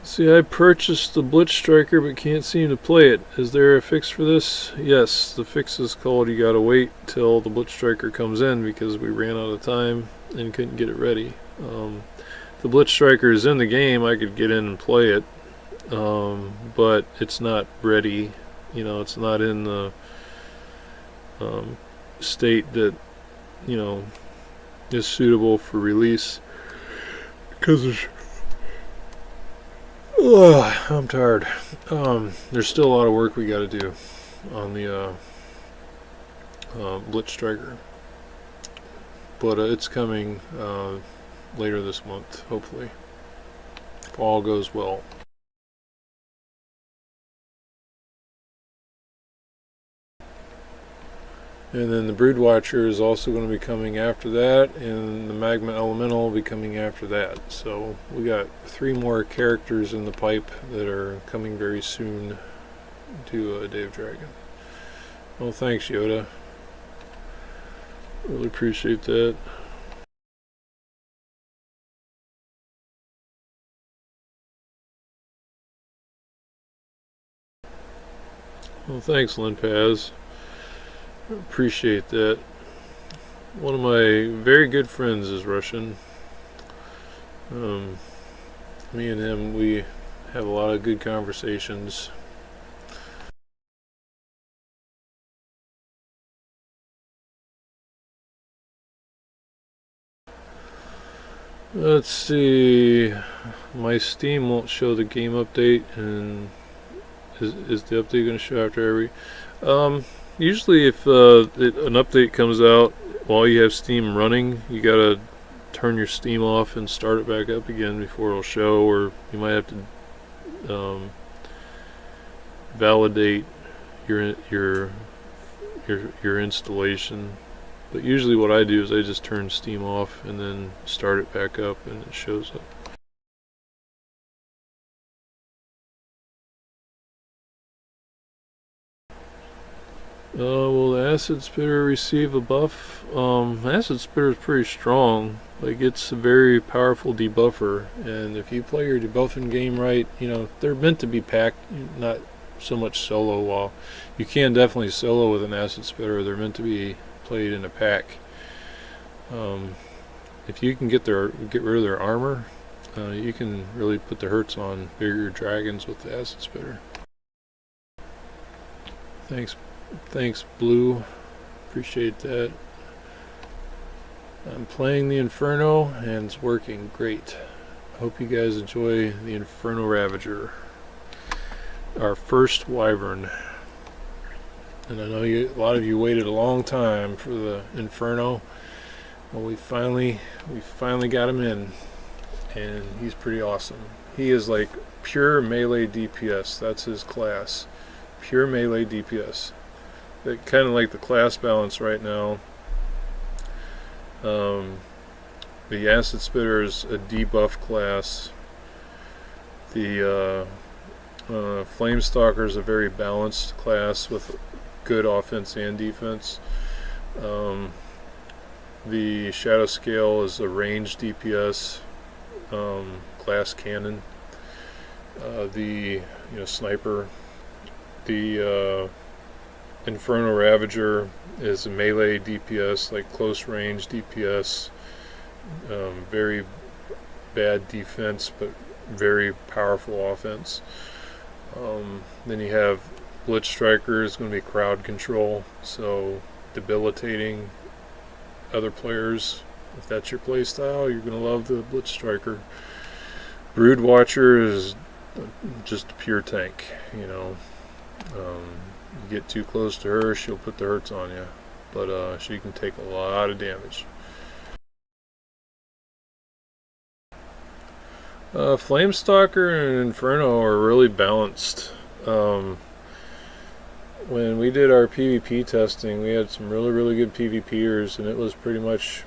See, I purchased the Blitz Striker but can't seem to play it. Is there a fix for this? Yes, the fix is called you gotta wait till the Blitz Striker comes in, because we ran out of time and couldn't get it ready. The Blitz Striker is in the game. I could get in and play it, but it's not ready. It's not in the state that is suitable for release, because I'm tired. There's still a lot of work we got to do on the Blitz Striker, but it's coming later this month, hopefully, if all goes well. And then the Brood Watcher is also going to be coming after that, and the Magma Elemental will be coming after that. So we got 3 more characters in the pipe that are coming very soon to Day of Dragon. Well, thanks, Yoda. Really appreciate that. Well, thanks, Linpaz. Appreciate that. One of my very good friends is Russian. Me and him, we have a lot of good conversations. Let's see. My Steam won't show the game update, and is the update going to show after every? Usually, if an update comes out while you have Steam running, you gotta turn your Steam off and start it back up again before it'll show, or you might have to validate your installation. But usually, what I do is I just turn Steam off and then start it back up, and it shows up. Will the Acid Spitter receive a buff? Acid Spitter is pretty strong. Like, it's a very powerful debuffer, and if you play your debuffing game right, you know, they're meant to be packed, not so much solo. While you can definitely solo with an Acid Spitter, they're meant to be played in a pack. If you can get rid of their armor, you can really put the hurts on bigger dragons with the Acid Spitter. Thanks, Blue. Appreciate that. I'm playing the Inferno, and it's working great. Hope you guys enjoy the Inferno Ravager, our first Wyvern. And I know a lot of you waited a long time for the Inferno. Well, we finally got him in, and he's pretty awesome. He is like pure melee DPS. That's his class. Pure melee DPS. Kind of like the class balance right now. The Acid Spitter is a debuff class. The Flamestalker is a very balanced class with good offense and defense. The Shadow Scale is a ranged DPS glass cannon. The sniper. The Inferno Ravager is a melee DPS, like close range DPS. Very bad defense, but very powerful offense. Then you have Blitz Striker is going to be crowd control, so debilitating other players. If that's your playstyle, you're going to love the Blitz Striker. Brood Watcher is just a pure tank, you get too close to her, she'll put the hurts on you, but she can take a lot of damage. Flamestalker and Inferno are really balanced. When we did our PvP testing, we had some really good PvPers, and it was pretty much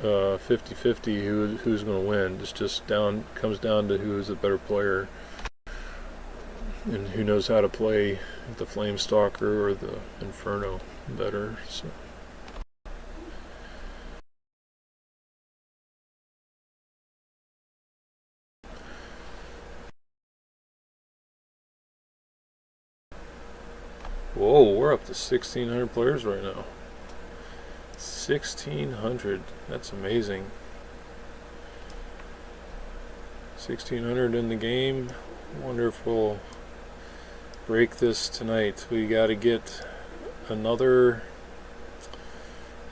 50-50 who's going to win. It's just comes down to who's the better player and who knows how to play the Flamestalker or the Inferno better. So. Whoa, we're up to 1,600 players right now. 1,600. That's amazing. 1,600 in the game. Wonder if we'll break this tonight. We got to get another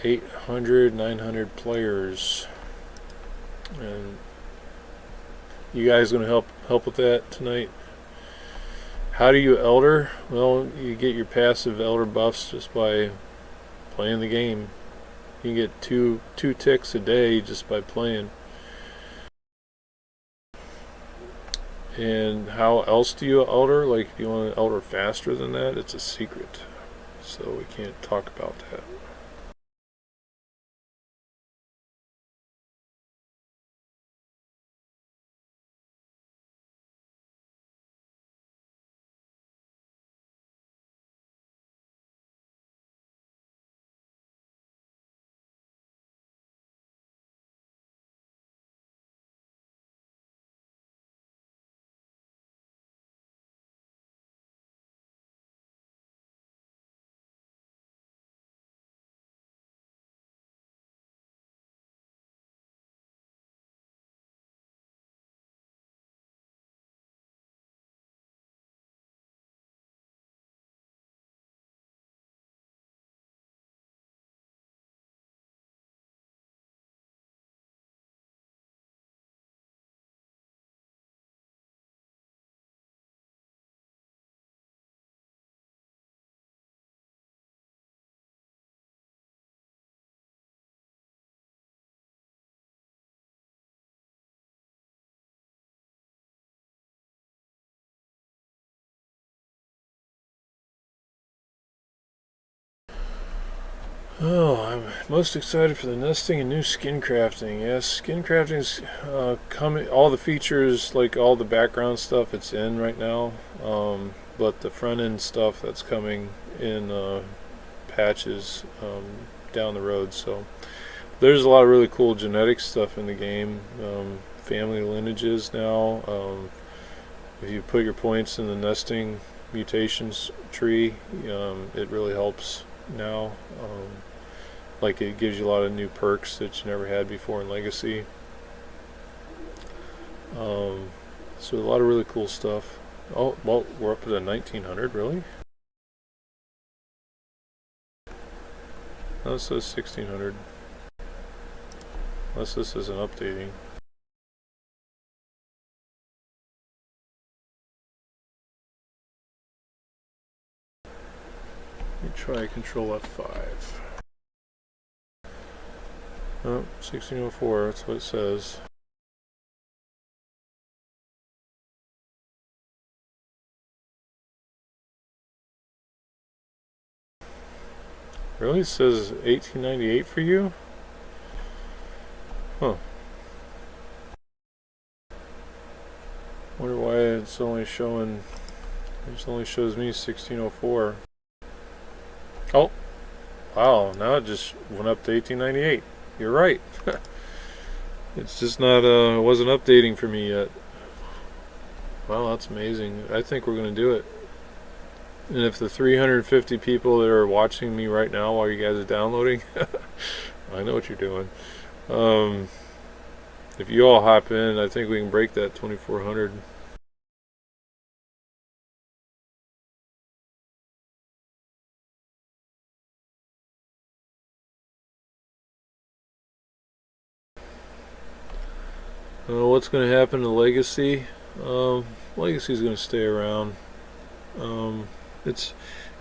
800, 900 players. And you guys going to help with that tonight? How do you Elder? Well, you get your passive Elder buffs just by playing the game. You can get two ticks a day just by playing. And how else do you Elder? Like, if you want to Elder faster than that, it's a secret. so we can't talk about that. Oh, I'm most excited for the nesting and new skin crafting. Yes, skin crafting's coming. All the features, like all the background stuff, it's in right now. But the front end stuff that's coming in patches down the road. So there's a lot of really cool genetic stuff in the game. Family lineages now. If you put your points in the nesting mutations tree, it really helps now. Like it gives you a lot of new perks that you never had before in Legacy. So a lot of really cool stuff. Oh, well, we're up to 1900, really? No, it says 1600. Unless this isn't updating. Let me try Control F5. Oh, 1604, that's what it says. Really? It says 1898 for you? Huh. Wonder why it's only showing. It only shows me 1604. Oh, wow! Now it just went up to 1898. You're right. It's just not. It wasn't updating for me yet. Wow, that's amazing. I think we're gonna do it. And if the 350 people that are watching me right now while you guys are downloading, I know what you're doing. If you all hop in, I think we can break that 2400. What's going to happen to Legacy? Legacy's going to stay around.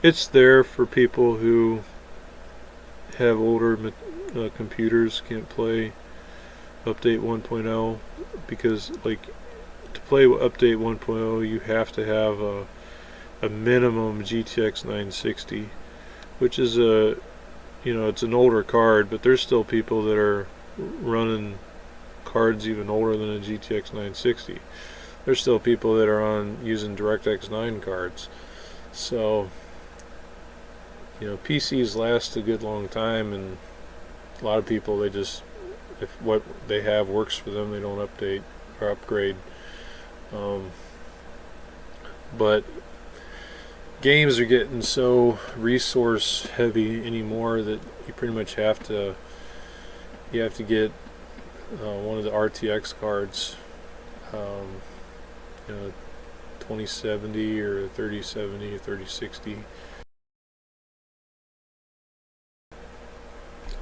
It's there for people who have older computers, can't play update 1.0, because like to play update 1.0 you have to have a minimum GTX 960, which is it's an older card, but there's still people that are running cards even older than a GTX 960. There's still people that are using DirectX 9 cards. So PCs last a good long time, and a lot of people, they just, if what they have works for them, they don't update or upgrade. But games are getting so resource heavy anymore that you pretty much have to get one of the RTX cards, 2070 or 3070 or 3060.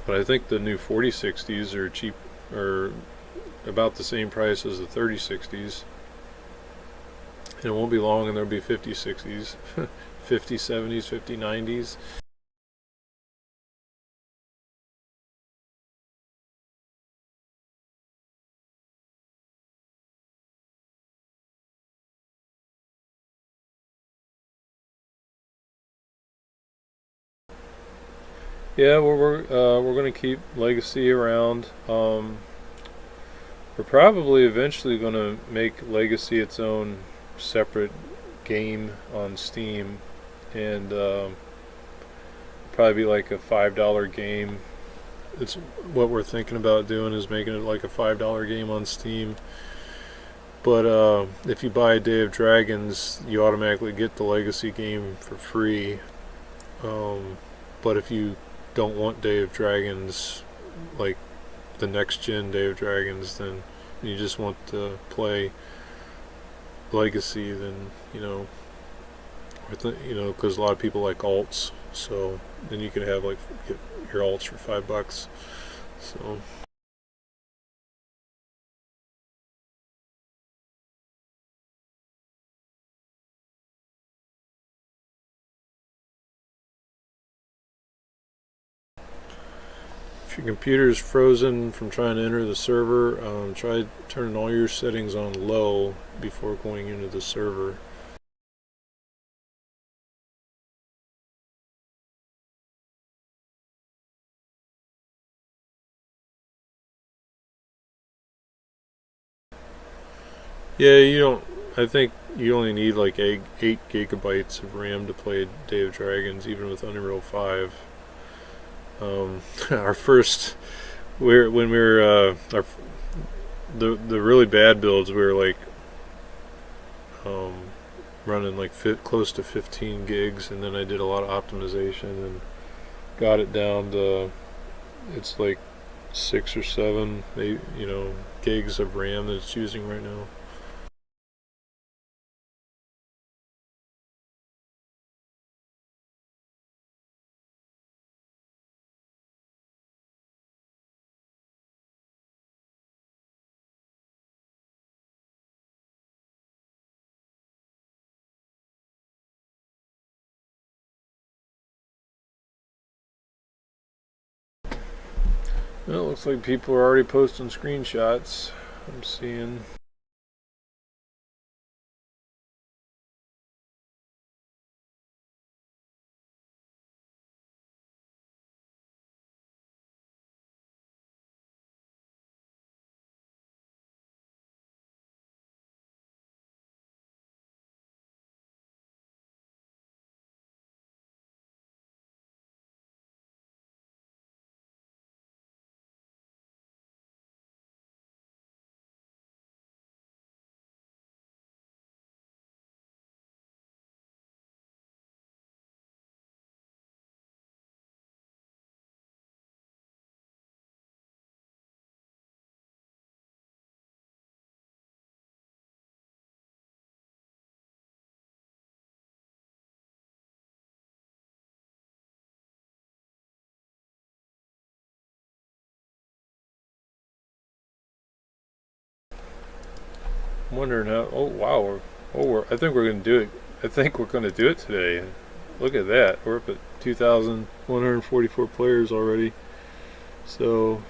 But I think the new 4060s are cheap, or about the same price as the 3060s. And it won't be long and there'll be 5060s, 5070s, 5090s. Yeah, we're gonna keep Legacy around. We're probably eventually gonna make Legacy its own separate game on Steam, and probably be like a $5 game. It's what we're thinking about doing, is making it like a $5 game on Steam. But if you buy Day of Dragons, you automatically get the Legacy game for free. But if you don't want Day of Dragons, like the next gen Day of Dragons, then you just want to play Legacy, then because a lot of people like alts, so then you can have like get your alts for $5. So. If your computer is frozen from trying to enter the server, try turning all your settings on low before going into the server. Yeah, you don't. I think you only need like 8 gigabytes of RAM to play Day of Dragons, even with Unreal 5. Our first, when we were the really bad builds, we were like running like close to 15 gigs, and then I did a lot of optimization and got it down to it's like 6 or 7, maybe, gigs of RAM that it's using right now. Well, it looks like people are already posting screenshots. I'm seeing. I'm wondering how. Oh wow! I think we're gonna do it. I think we're gonna do it today. Look at that. We're up at 2,144 players already. So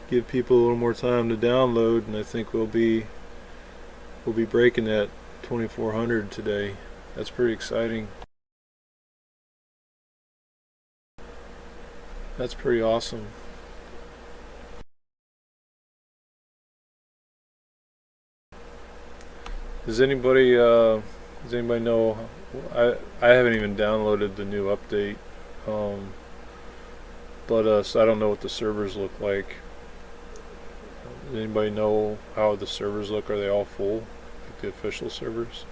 give people a little more time to download, and I think we'll be breaking that 2,400 today. That's pretty exciting. That's pretty awesome. Does anybody know? I haven't even downloaded the new update, but so I don't know what the servers look like. Does anybody know how the servers look? Are they all full, like the official servers?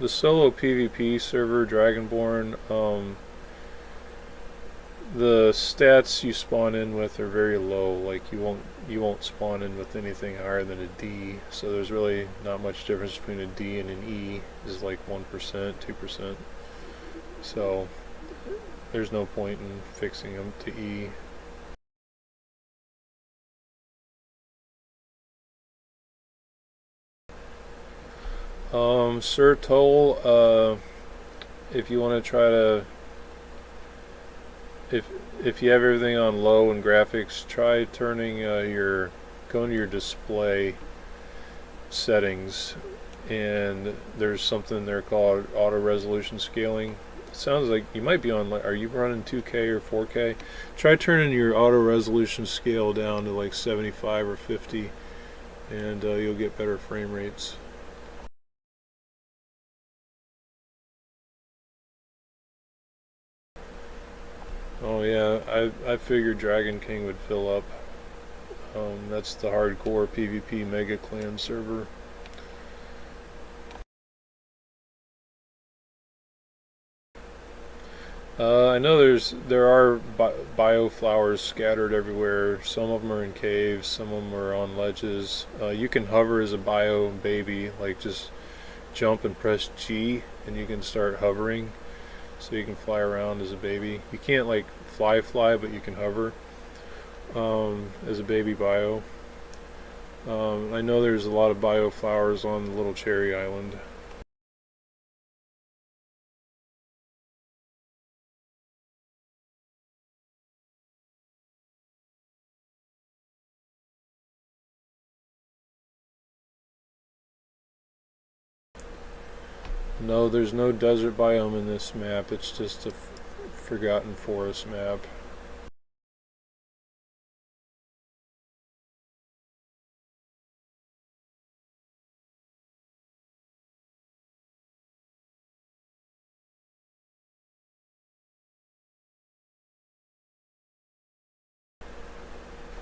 The solo PvP server, Dragonborn, the stats you spawn in with are very low. Like you won't spawn in with anything higher than a D. So there's really not much difference between a D and an E. Is like 1%, 2%. So there's no point in fixing them to E. Sir Toll, if you want to try to, if you have everything on low and graphics, try turning your go into your display settings, and there's something there called auto resolution scaling. It sounds like you might be on, like, are you running 2K or 4K? Try turning your auto resolution scale down to like 75 or 50, and you'll get better frame rates. Oh yeah, I figured Dragon King would fill up. That's the hardcore PvP Mega Clan server. I know there are bioflowers scattered everywhere. Some of them are in caves, some of them are on ledges. You can hover as a bio baby, like just jump and press G, and you can start hovering. So you can fly around as a baby. You can't like fly, but you can hover as a baby bio. I know there's a lot of bioflowers on the little cherry island. No, there's no desert biome in this map. It's just a forgotten forest map.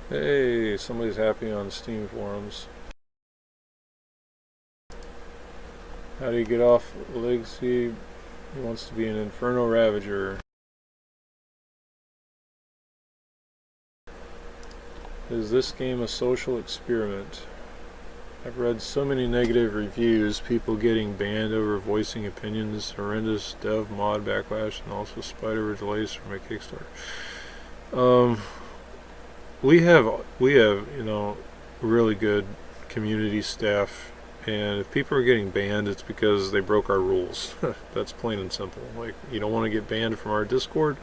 Hey, somebody's happy on Steam forums. How do you get off Legacy? He wants to be an Inferno Ravager. Is this game a social experiment? I've read so many negative reviews, people getting banned over voicing opinions, horrendous dev mod backlash, and also spider delays for my Kickstarter. We have you know, really good community staff, and if people are getting banned, it's because they broke our rules. That's plain and simple. Like, you don't want to get banned from our Discord,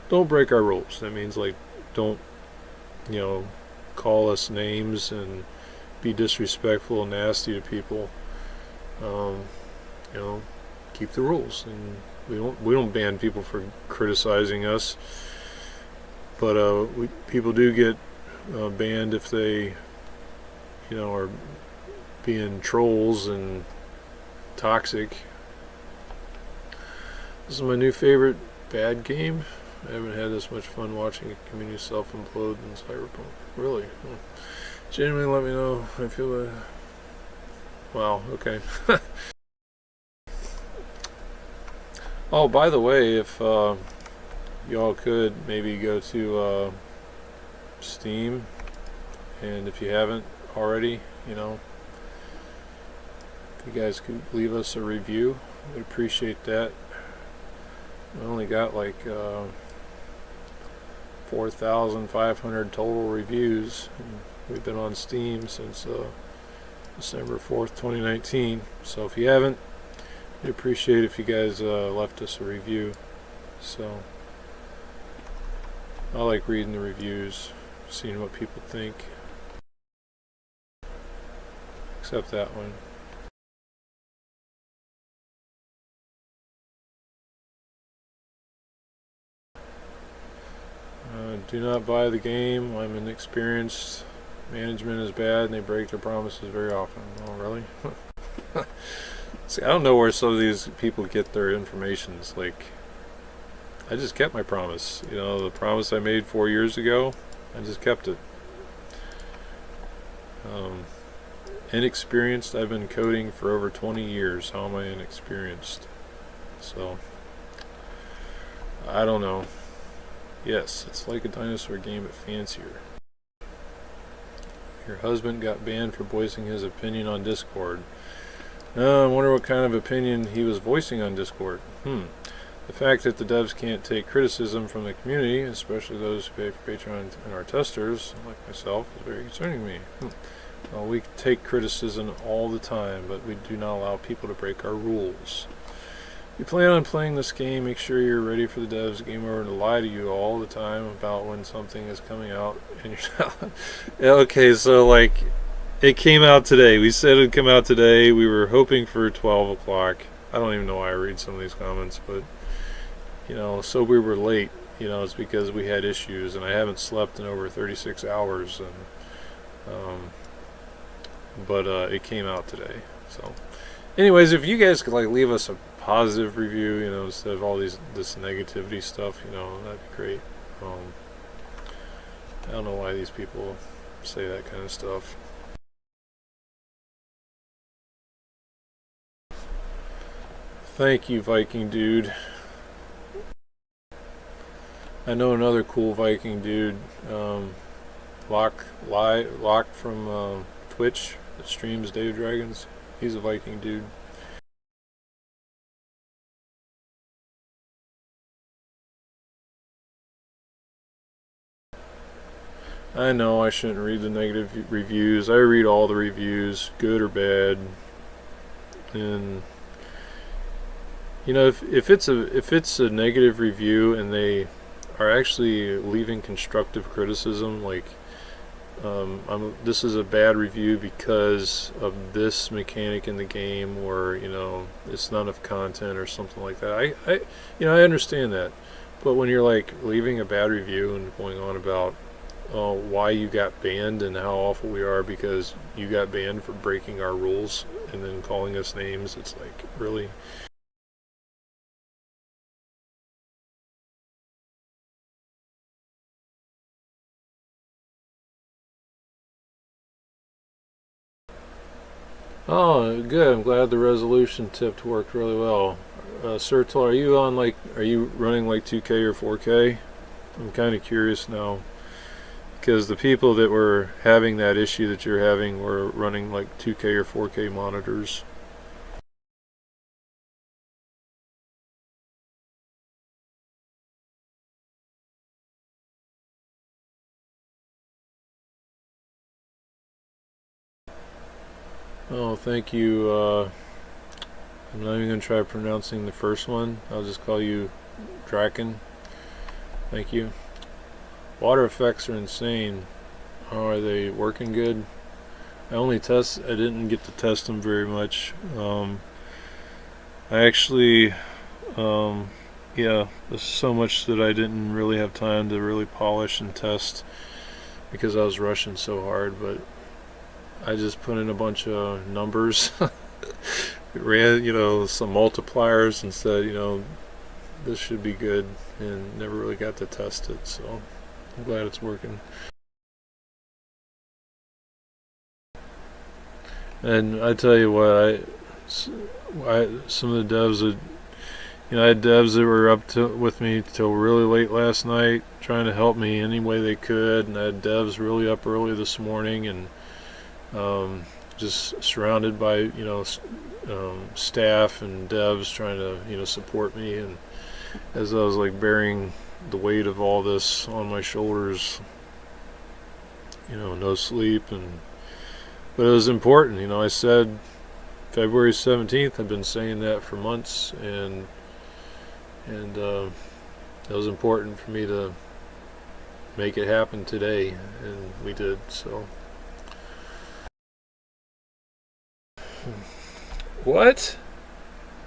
don't break our rules. That means, like, don't, you know, call us names and be disrespectful and nasty to people. You know, keep the rules, and we don't ban people for criticizing us. But people do get banned if they, you know, are being trolls and toxic. This is my new favorite bad game. I haven't had this much fun watching a community self-implode in Cyberpunk. Really? Genuinely, let me know. I feel wow, okay. Oh, by the way, if y'all could maybe go to Steam, and if you haven't already, you know, if you guys could leave us a review, we'd appreciate that. We only got like 4,500 total reviews. We've been on Steam since December 4th, 2019. So if you haven't, we'd appreciate if you guys left us a review. So I like reading the reviews, seeing what people think. Except that one. Do not buy the game. I'm inexperienced. Management is bad and they break their promises very often. Oh, really? See, I don't know where some of these people get their information. It's like, I just kept my promise. You know, the promise I made 4 years ago, I just kept it. Inexperienced, I've been coding for over 20 years. How am I inexperienced? So, I don't know. Yes, it's like a dinosaur game, but fancier. Your husband got banned for voicing his opinion on Discord. I wonder what kind of opinion he was voicing on Discord. The fact that the devs can't take criticism from the community, especially those who pay for Patreon and our testers, like myself, is very concerning to me. Well, we take criticism all the time, but we do not allow people to break our rules. you plan on playing this game, make sure you're ready for the devs game over to lie to you all the time about when something is coming out and you're not. Okay, so like it came out today. We said it'd come out today. We were hoping for 12 o'clock. I don't even know why I read some of these comments, but you know, so we were late. You know, it's because we had issues, and I haven't slept in over 36 hours, and but it came out today. So, anyways, if you guys could like leave us a positive review, you know, instead of all this negativity stuff, you know, that'd be great. I don't know why these people say that kind of stuff. Thank you, Viking dude. I know another cool Viking dude, Lock from Twitch that streams Dave Dragons. He's a Viking dude. I know I shouldn't read the negative reviews. I read all the reviews, good or bad. And you know, if it's a negative review and they are actually leaving constructive criticism, like this is a bad review because of this mechanic in the game, or you know, it's not enough content or something like that. I understand that, but when you're like leaving a bad review and going on about why you got banned and how awful we are because you got banned for breaking our rules and then calling us names, it's like, really? Oh, good. I'm glad the resolution tip worked really well. Sertal, are you running like 2K or 4K? I'm kind of curious now, because the people that were having that issue that you're having were running like 2K or 4K monitors. Oh, thank you. I'm not even going to try pronouncing the first one. I'll just call you Draken. Thank you. Water effects are insane. Oh, are they working good? I didn't get to test them very much. I actually, yeah, there's so much that I didn't really have time to really polish and test because I was rushing so hard, but I just put in a bunch of numbers, ran, you know, some multipliers and said, you know, this should be good, and never really got to test it, so I'm glad it's working. And I tell you what, some of the devs that, you know, I had devs that were with me till really late last night, trying to help me any way they could, and I had devs really up early this morning, and just surrounded by, you know, staff and devs trying to, you know, support me, and as I was like bearing the weight of all this on my shoulders, you know, no sleep, but it was important, you know. I said February 17th. I've been saying that for months, and it was important for me to make it happen today, and we did. So what?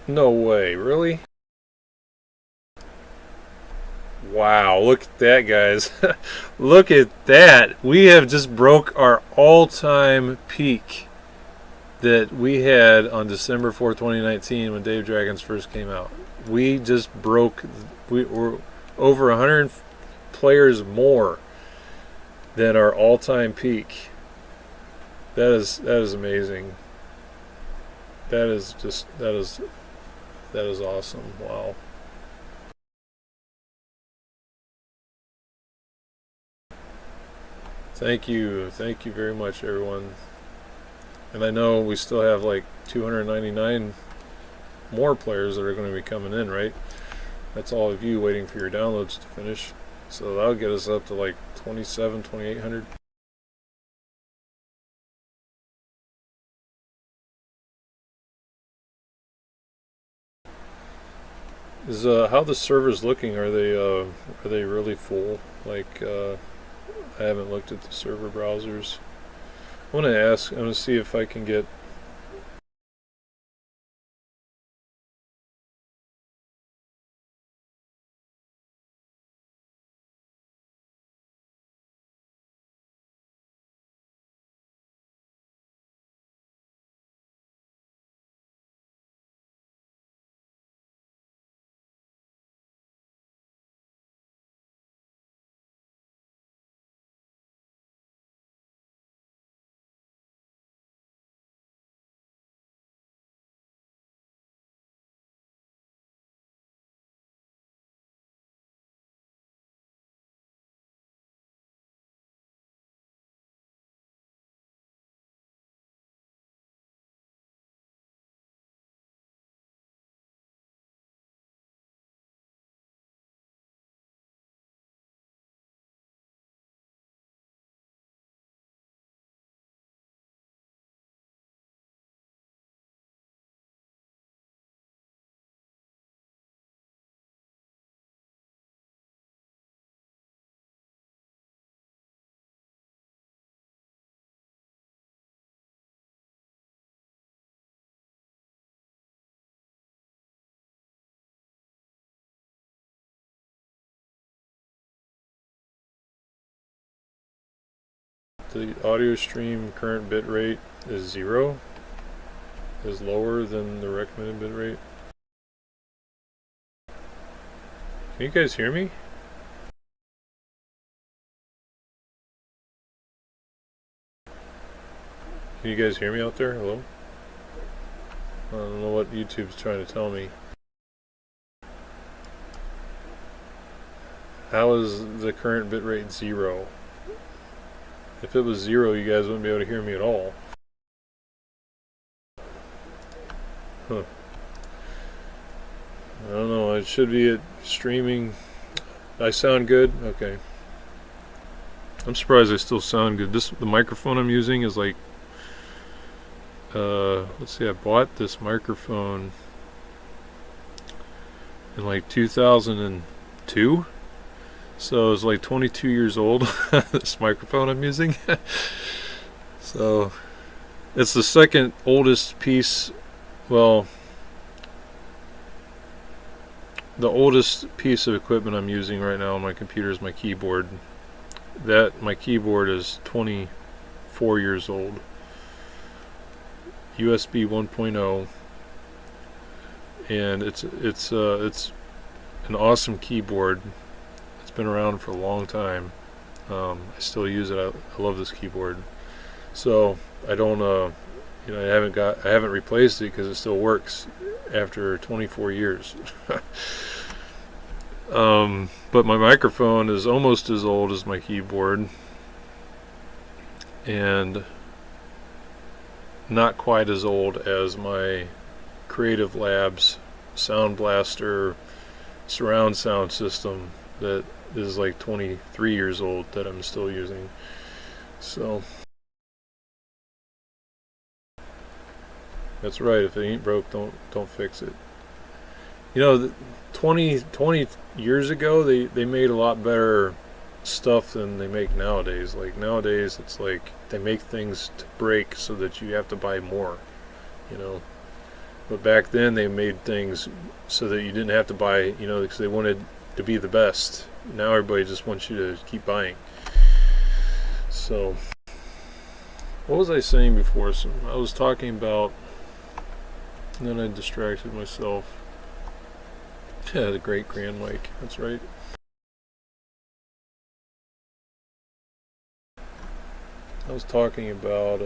No way, really? Wow, look at that, guys. Look at that. We have just broke our all-time peak that we had on December 4th, 2019 when Dave Dragons first came out. We just broke, we were over 100 players more than our all-time peak. That is amazing. That is awesome. Wow. Thank you very much, everyone. And I know we still have like 299 more players that are going to be coming in, right? That's all of you waiting for your downloads to finish. So that'll get us up to like 2,800. Is how the server's looking? Are they really full? Like I haven't looked at the server browsers. I want to ask. I want to see if I can get. The audio stream current bit rate is 0. Is lower than the recommended bit rate. Can you guys hear me? Can you guys hear me out there? Hello? I don't know what YouTube's trying to tell me. How is the current bitrate 0? If it was 0, you guys wouldn't be able to hear me at all. Huh. I don't know. It should be at streaming. I sound good? Okay. I'm surprised I still sound good. The microphone I'm using is like, let's see, I bought this microphone in like 2002. So it's like 22 years old, this microphone I'm using. So it's the second oldest piece, well, the oldest piece of equipment I'm using right now on my computer is my keyboard. My keyboard is 24 years old. USB 1.0, and it's an awesome keyboard. It's been around for a long time. I still use it. I love this keyboard. So I don't, I haven't replaced it because it still works after 24 years. But my microphone is almost as old as my keyboard, and not quite as old as my Creative Labs Sound Blaster surround sound system that is like 23 years old that I'm still using. So that's right. If it ain't broke, don't fix it. You know, 20 years ago, they made a lot better stuff than they make nowadays. Like nowadays, it's like they make things to break so that you have to buy more, you know. But back then, they made things so that you didn't have to buy, you know, because they wanted to be the best. Now everybody just wants you to keep buying. So, what was I saying before? So I was talking about, and then I distracted myself. Yeah, the great grand mic. That's right. I was talking about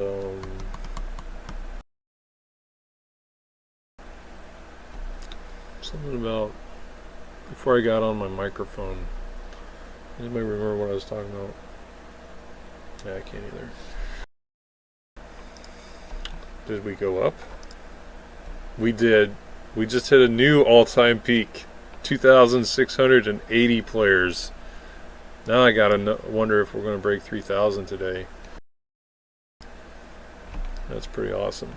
something about before I got on my microphone. Anybody remember what I was talking about? Yeah, I can't either. Did we go up? We did. We just hit a new all-time peak. 2,680 players. Now I gotta wonder if we're gonna break 3,000 today. That's pretty awesome.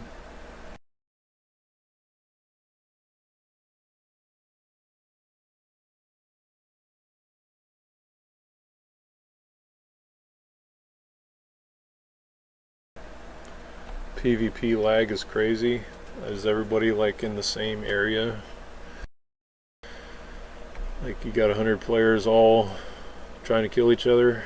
PvP lag is crazy. Is everybody like in the same area? Like you got 100 players all trying to kill each other?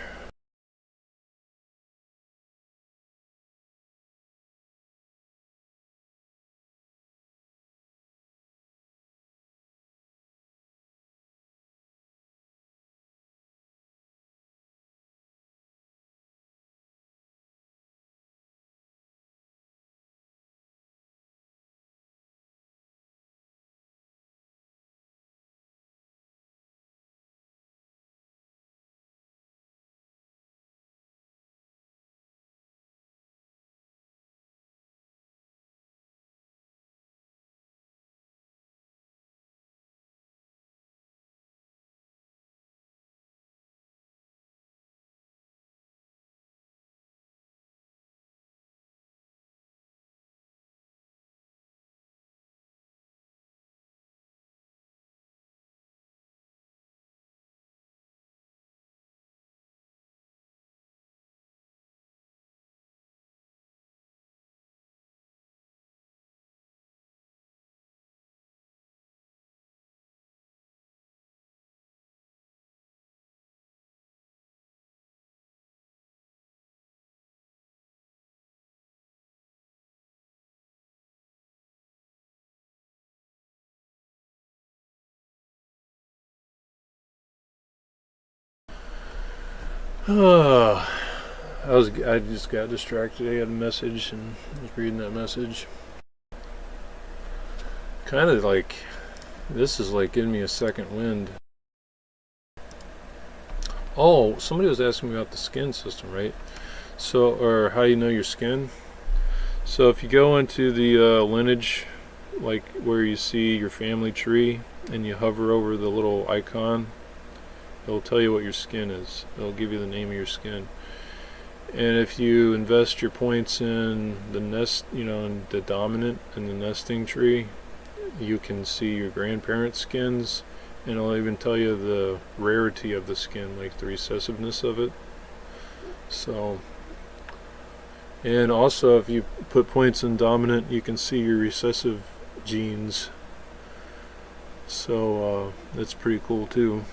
I just got distracted. I had a message and was reading that message. Kind of like, this is like giving me a second wind. Oh, somebody was asking me about the skin system, right? So, or how do you know your skin? So if you go into the lineage, like where you see your family tree, and you hover over the little icon, it'll tell you what your skin is. It'll give you the name of your skin. And if you invest your points in the nest, in the dominant and the nesting tree, you can see your grandparents' skins, and it'll even tell you the rarity of the skin, like the recessiveness of it. So, and also if you put points in dominant, you can see your recessive genes. So that's pretty cool too.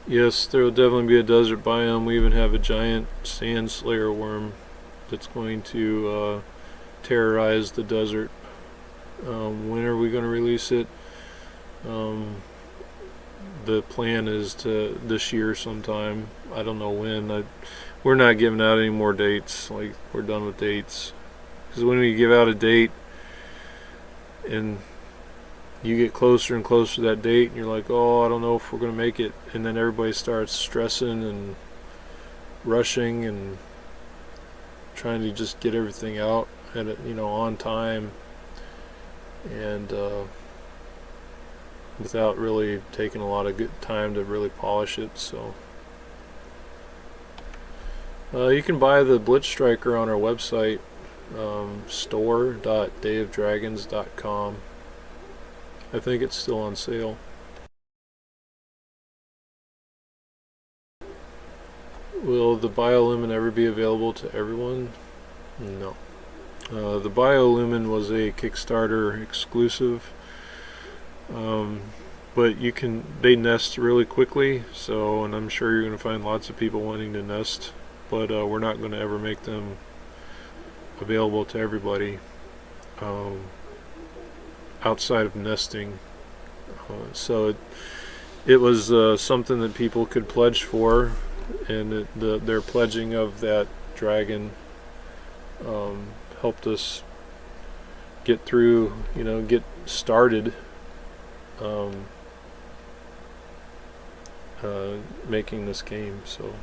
Yes, there will definitely be a desert biome. We even have a giant sand slayer worm that's going to terrorize the desert. When are we going to release it? The plan is to this year sometime. I don't know when. We're not giving out any more dates. Like, we're done with dates. Because when we give out a date and you get closer and closer to that date and you're like, oh, I don't know if we're going to make it, and then everybody starts stressing and rushing and trying to just get everything out at on time, and without really taking a lot of good time to really polish it. So you can buy the Blitz Striker on our website, store.dayofdragons.com. I think it's still on sale. Will the Biolumin ever be available to everyone? No. The Biolumin was a Kickstarter exclusive, but they nest really quickly, so, and I'm sure you're going to find lots of people wanting to nest, but we're not going to ever make them available to everybody outside of nesting. So it was something that people could pledge for, and their pledging of that dragon helped us get through, get started making this game. So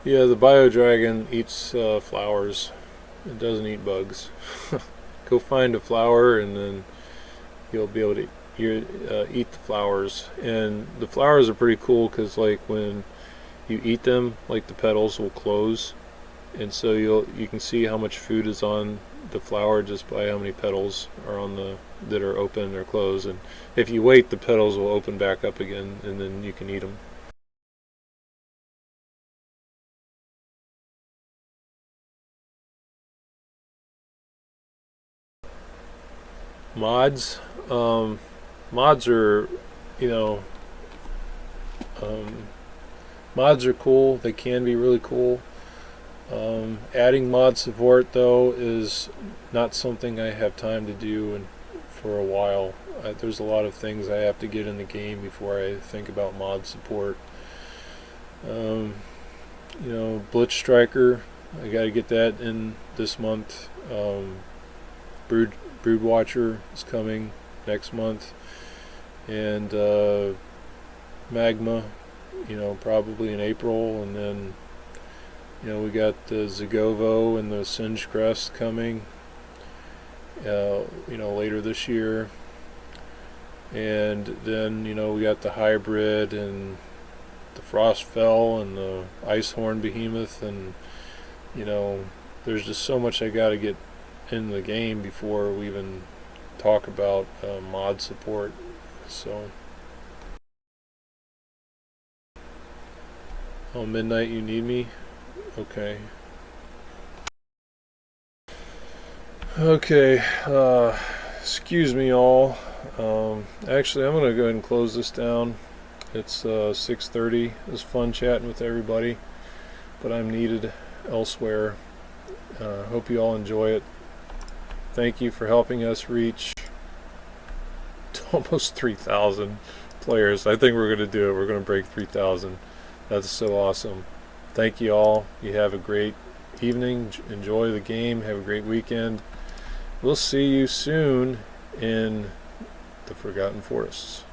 Yeah, the bio dragon eats flowers. It doesn't eat bugs. Go find a flower and then you'll be able to eat the flowers. And the flowers are pretty cool because like when you eat them, like the petals will close, and so you can see how much food is on the flower just by how many petals are on that are open or closed. And if you wait, the petals will open back up again, and then you can eat them. Mods, mods are, you know, mods are cool. They can be really cool. Adding mod support though is not something I have time to do for a while. There's a lot of things I have to get in the game before I think about mod support. You know, Blitz Striker, I got to get that in this month. Brood Watcher is coming next month, and Magma, you know, probably in April, and then you know we got the Zagovo and the Singe Crest coming, you know, later this year, and then you know we got the Hybrid and the Frostfell and the Icehorn Behemoth, and you know there's just so much I got to get in the game before we even talk about mod support. So oh, midnight you need me? Okay. Okay, excuse me all. Actually I'm gonna go ahead and close this down. It's 6:30. It was fun chatting with everybody, but I'm needed elsewhere. Hope you all enjoy it. Thank you for helping us reach almost 3,000 players. I think we're going to do it. We're going to break 3,000. That's so awesome. Thank you all. You have a great evening. Enjoy the game. Have a great weekend. We'll see you soon in the Forgotten Forests.